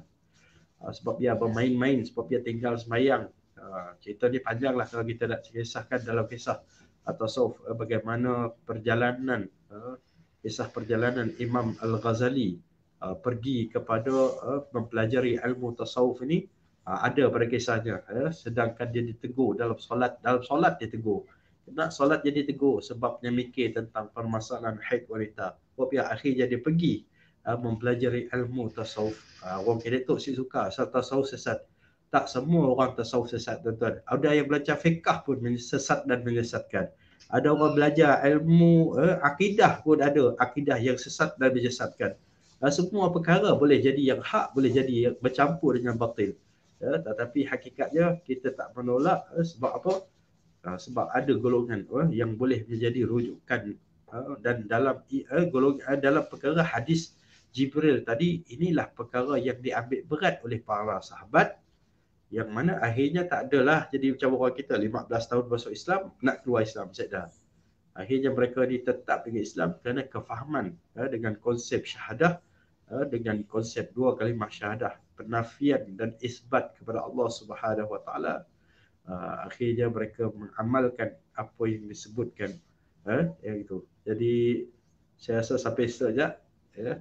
Sebab dia bermain-main, sebab dia tinggal sembahyang. Cerita ni panjang lah kalau kita nak kisahkan dalam kisah tasawuf bagaimana perjalanan kisah perjalanan Imam Al-Ghazali pergi kepada mempelajari ilmu tasawuf ini. Ada pada kisahnya, sedangkan dia ditegur dalam solat dia tegur, nak solat jadi tegur sebabnya mikir tentang permasalahan haid wanita. Walaupun akhirnya dia pergi mempelajari ilmu tasawuf. Orang kira tu si suka asal tasawuf sesat. Tak semua orang tasawuf sesat, tuan-tuan. Ada yang belajar fiqh pun sesat dan menyesatkan. Ada orang belajar ilmu akidah pun ada, akidah yang sesat dan menyesatkan. Semua perkara boleh jadi yang hak, boleh jadi yang bercampur dengan batil. Tetapi hakikatnya kita tak menolak sebab apa? Sebab ada golongan yang boleh menjadi rujukan dan dalam golongan dalam perkara hadis Jibril tadi, inilah perkara yang diambil berat oleh para sahabat, yang mana akhirnya tak adalah jadi macam orang kita 15 tahun masuk Islam nak keluar Islam sedar. Akhirnya mereka ni tetap dengan Islam kerana kefahaman dengan konsep syahadah, dengan konsep dua kalimah syahadah, penafian dan isbat kepada Allah Subhanahu Wa Taala. Akhirnya mereka mengamalkan apa yang disebutkan yang itu. Jadi saya rasa sampai saja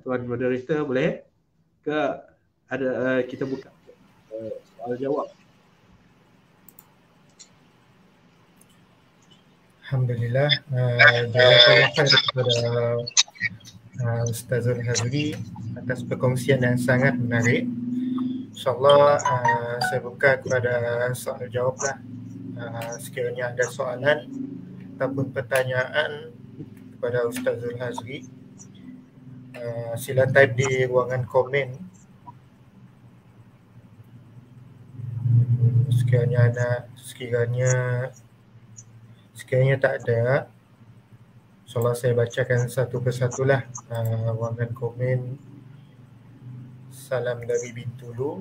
tuan moderator boleh ke ada kita buka soal jawab. Alhamdulillah, jazakallah khair kepada Ustazul Hazri atas perkongsian yang sangat menarik. InsyaAllah saya buka kepada soal jawab lah. Sekiranya ada soalan ataupun pertanyaan kepada Ustazul Hazri, sila type di ruangan komen. Sekiranya tak ada, InsyaAllah saya bacakan satu persatulah ruangan komen. Salam dari Bintulu.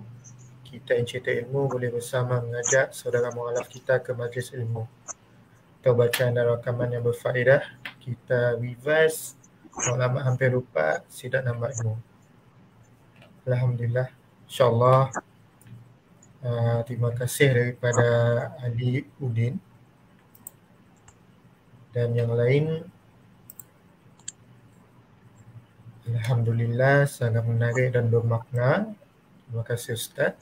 Kita Encikta Ilmu boleh bersama mengajak saudara mualaf kita ke majlis ilmu atau bacaan dan rakaman yang berfaedah. Kita revise, ulama hampir lupa, sidak nambah ilmu. Alhamdulillah. InsyaAllah. Terima kasih daripada Ali Udin dan yang lain. Alhamdulillah, sangat menarik dan bermakna. Terima kasih Ustaz.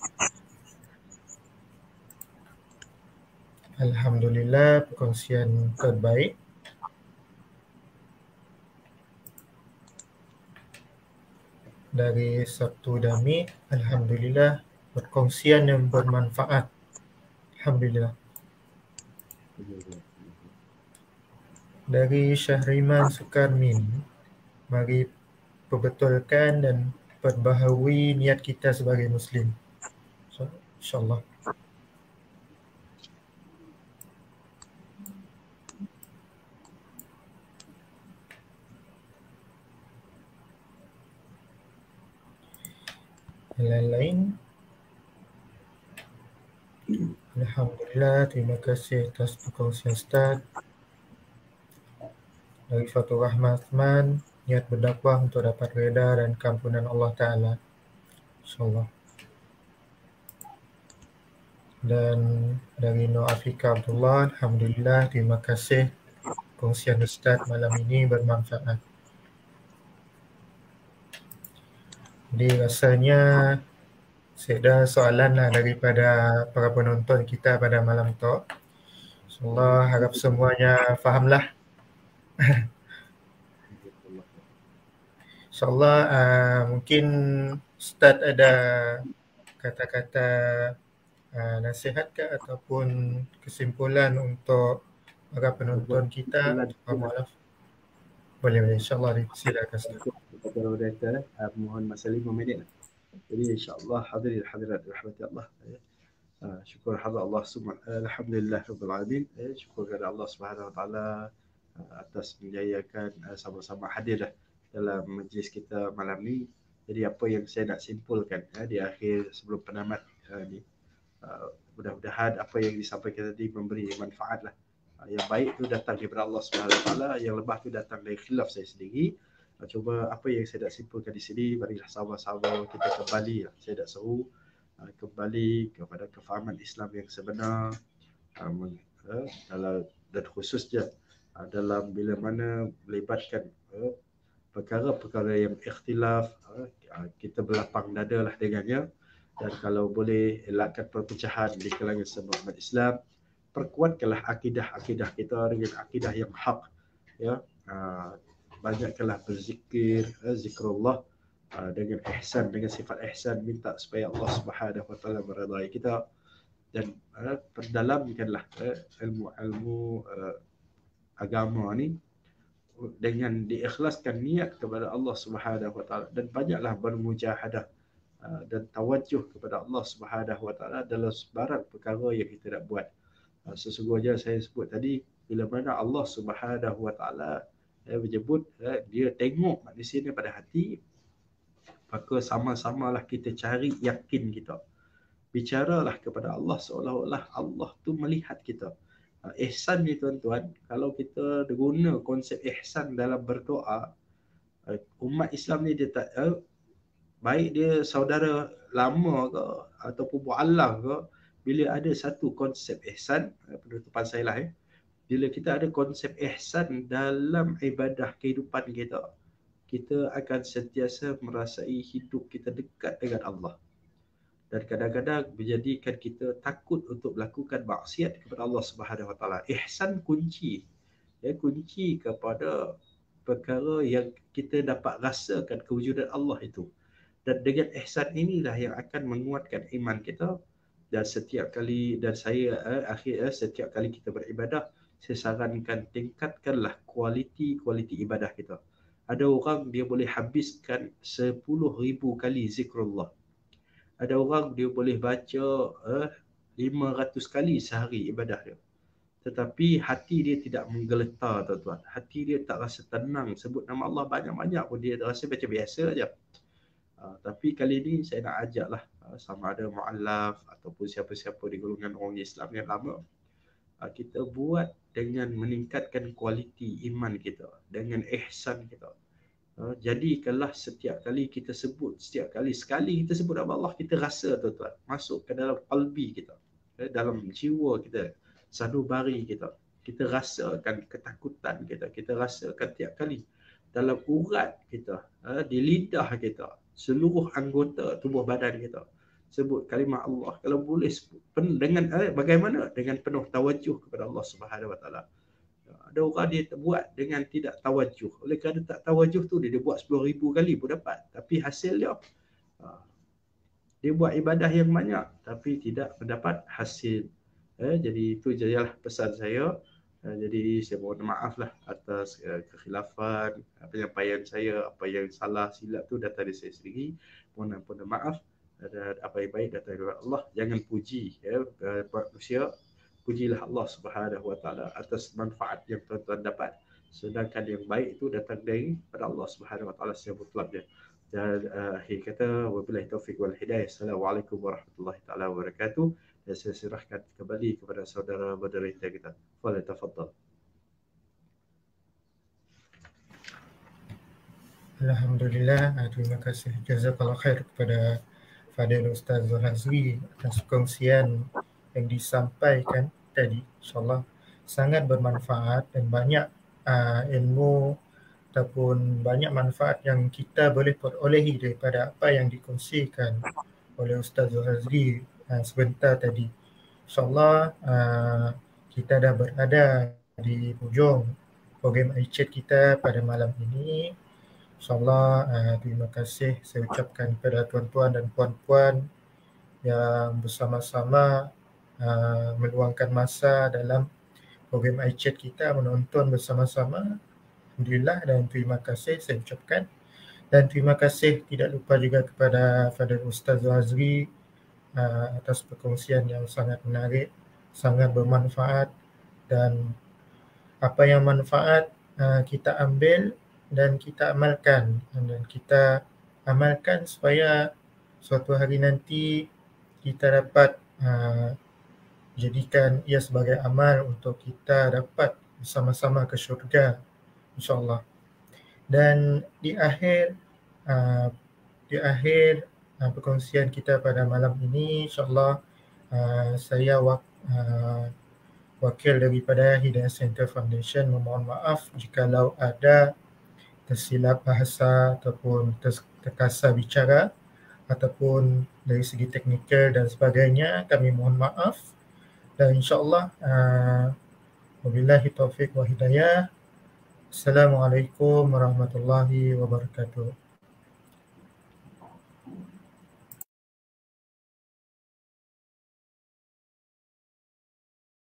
Alhamdulillah, perkongsian terbaik. Dari Sabtu Dami, alhamdulillah, perkongsian yang bermanfaat. Alhamdulillah. Dari Syahriman Sukarmin, mari perbetulkan dan perbaharui niat kita sebagai Muslim. InsyaAllah. Lain-lain. Alhamdulillah, terima kasih atas perkongsian Ustaz. Dari Fatur Rahman Osman, niat berdakwah untuk dapat reda dan keampunan Allah Ta'ala. InsyaAllah. Dan dari Nur Afika Abdullah, alhamdulillah, terima kasih perkongsian Ustaz malam ini bermanfaat. Jadi rasanya saya ada soalan lah daripada para penonton kita pada malam tu. InsyaAllah harap semuanya fahamlah. InsyaAllah mungkin Ustaz ada kata-kata nasihat ke ataupun kesimpulan untuk para penonton kita. Boleh, insyaAllah silakan Ustaz. Mohon masa 5 minit. Jadi insyaAllah hadirin hadirat rahmati Allah. Syukur hadrat Allah alhamdulillah rabbil alamin. Syukur kepada Allah Subhanahu Wa Taala atas menjayakan sama-sama hadir dalam majlis kita malam ni. Jadi apa yang saya nak simpulkan di akhir sebelum penamat ni, mudah-mudahan apa yang disampaikan tadi memberi manfaat lah. Yang baik tu datang daripada Allah Subhanahu Wa Taala, yang lebah tu datang dari khilaf saya sendiri. Cuba apa yang saya nak simpulkan di sini, marilah sama-sama kita kembali, saya nak seru kembali kepada kefahaman Islam yang sebenar, dan khususnya dalam bila mana melibatkan perkara-perkara yang ikhtilaf, kita berlapang dada lah dengannya, dan kalau boleh elakkan perpecahan di kalangan semua umat Islam, perkuatkanlah akidah kita dengan akidah yang hak, ya. Banyakkanlah berzikir, zikrullah dengan ihsan, dengan sifat ihsan, minta supaya Allah Subhanahu wa taala meridai kita, dan perdalamkanlah ilmu agama ni dengan diikhlaskan niat kepada Allah Subhanahu wa taala, dan banyaklah bermujahadah dan tawajjuh kepada Allah Subhanahu wa taala dalam sebarang perkara yang kita nak buat. Sesungguhnya saya sebut tadi, bila mana Allah Subhanahu wa taala menyebut dia tengok manusia ni pada hati, maka sama-samalah kita cari yakin kita. Bicaralah kepada Allah seolah-olah Allah tu melihat kita. Ihsan ni tuan-tuan, kalau kita guna konsep ihsan dalam berdoa, umat Islam ni dia tak baik dia saudara lama ke ataupun mu'allaf ke, bila ada satu konsep ihsan, penutupan saya lah bila kita ada konsep ihsan dalam ibadah kehidupan kita, kita akan sentiasa merasai hidup kita dekat dengan Allah. Dan kadang-kadang menjadikan kita takut untuk melakukan maksiat kepada Allah Subhanahu wa taala. Ihsan kunci, kunci kepada perkara yang kita dapat rasakan kewujudan Allah itu. Dan dengan ihsan inilah yang akan menguatkan iman kita. Dan setiap kali, dan saya setiap kali kita beribadah, saya sarankan tingkatkanlah kualiti ibadah kita. Ada orang dia boleh habiskan 10,000 kali zikrullah. Ada orang dia boleh baca 500 kali sehari ibadah dia. Tetapi hati dia tidak menggeletar, tuan-tuan. Hati dia tak rasa tenang. Sebut nama Allah banyak-banyak pun dia rasa macam biasa aja. Tapi kali ini saya nak ajaklah sama ada mu'allaf ataupun siapa-siapa di golongan orang Islam yang lama, kita buat dengan meningkatkan kualiti iman kita, dengan ihsan kita. Jadikanlah setiap kali kita sebut, sekali kita sebut nama Allah, kita rasa, tuan-tuan, masuk ke dalam qalbi kita, dalam jiwa kita, sanubari kita. Kita rasakan ketakutan kita, kita rasakan tiap kali dalam urat kita, di lidah kita, seluruh anggota tubuh badan kita. Sebut kalimah Allah, kalau boleh dengan bagaimana? Dengan penuh tawajuh kepada Allah Subhanahu wa taala. Ada orang dia buat dengan tidak tawajuh. Oleh kerana tak tawajuh tu dia buat 10,000 kali pun dapat. Tapi hasil dia buat ibadah yang banyak tapi tidak mendapat hasil. Jadi itu jelah pesan saya. Jadi saya mohon maaf lah atas kekhilafan penyampaian saya. Apa yang salah silap tu datang dari saya sendiri. Mohon maaf. Dan apa yang baik datang dari Allah. Jangan puji manusia. Pujilah Allah Subhanahu wa taala atas manfaat yang tuan-tuan dapat. Sedangkan yang baik itu datang dari pada Allah Subhanahu wa taala secara mutlak. Dan akhir kata, wabillahi taufiq wal hidayah. Assalamualaikum warahmatullahi taala wabarakatuh. Dan saya serahkan kembali kepada saudara moderator kita. Fadhil tafadhal. Alhamdulillah, terima kasih jazakallah khair kepada Fadil Ustaz Zulhazri atas perkongsian yang disampaikan tadi. InsyaAllah sangat bermanfaat dan banyak ilmu ataupun banyak manfaat yang kita boleh perolehi daripada apa yang dikongsikan oleh Ustaz Zulhazri sebentar tadi. InsyaAllah kita dah berada di hujung program iChat kita pada malam ini. InsyaAllah terima kasih saya ucapkan kepada tuan-tuan dan puan-puan yang bersama-sama meluangkan masa dalam program iChat kita, menonton bersama-sama. Alhamdulillah dan terima kasih saya ucapkan. Dan terima kasih tidak lupa juga kepada Fadil Ustaz Zulhazri atas perkongsian yang sangat menarik, sangat bermanfaat, dan apa yang manfaat kita ambil dan kita amalkan, dan kita amalkan supaya suatu hari nanti kita dapat jadikan ia sebagai amal untuk kita dapat bersama-sama ke syurga, insyaAllah. Dan di akhir perkongsian kita pada malam ini, insyaAllah saya wakil daripada Hidayah Center Foundation memohon maaf jikalau ada tersilap bahasa ataupun terkasar bicara ataupun dari segi teknikal dan sebagainya. Kami mohon maaf. Dan insyaAllah wabillahi taufiq wa hidayah. Assalamualaikum warahmatullahi wabarakatuh.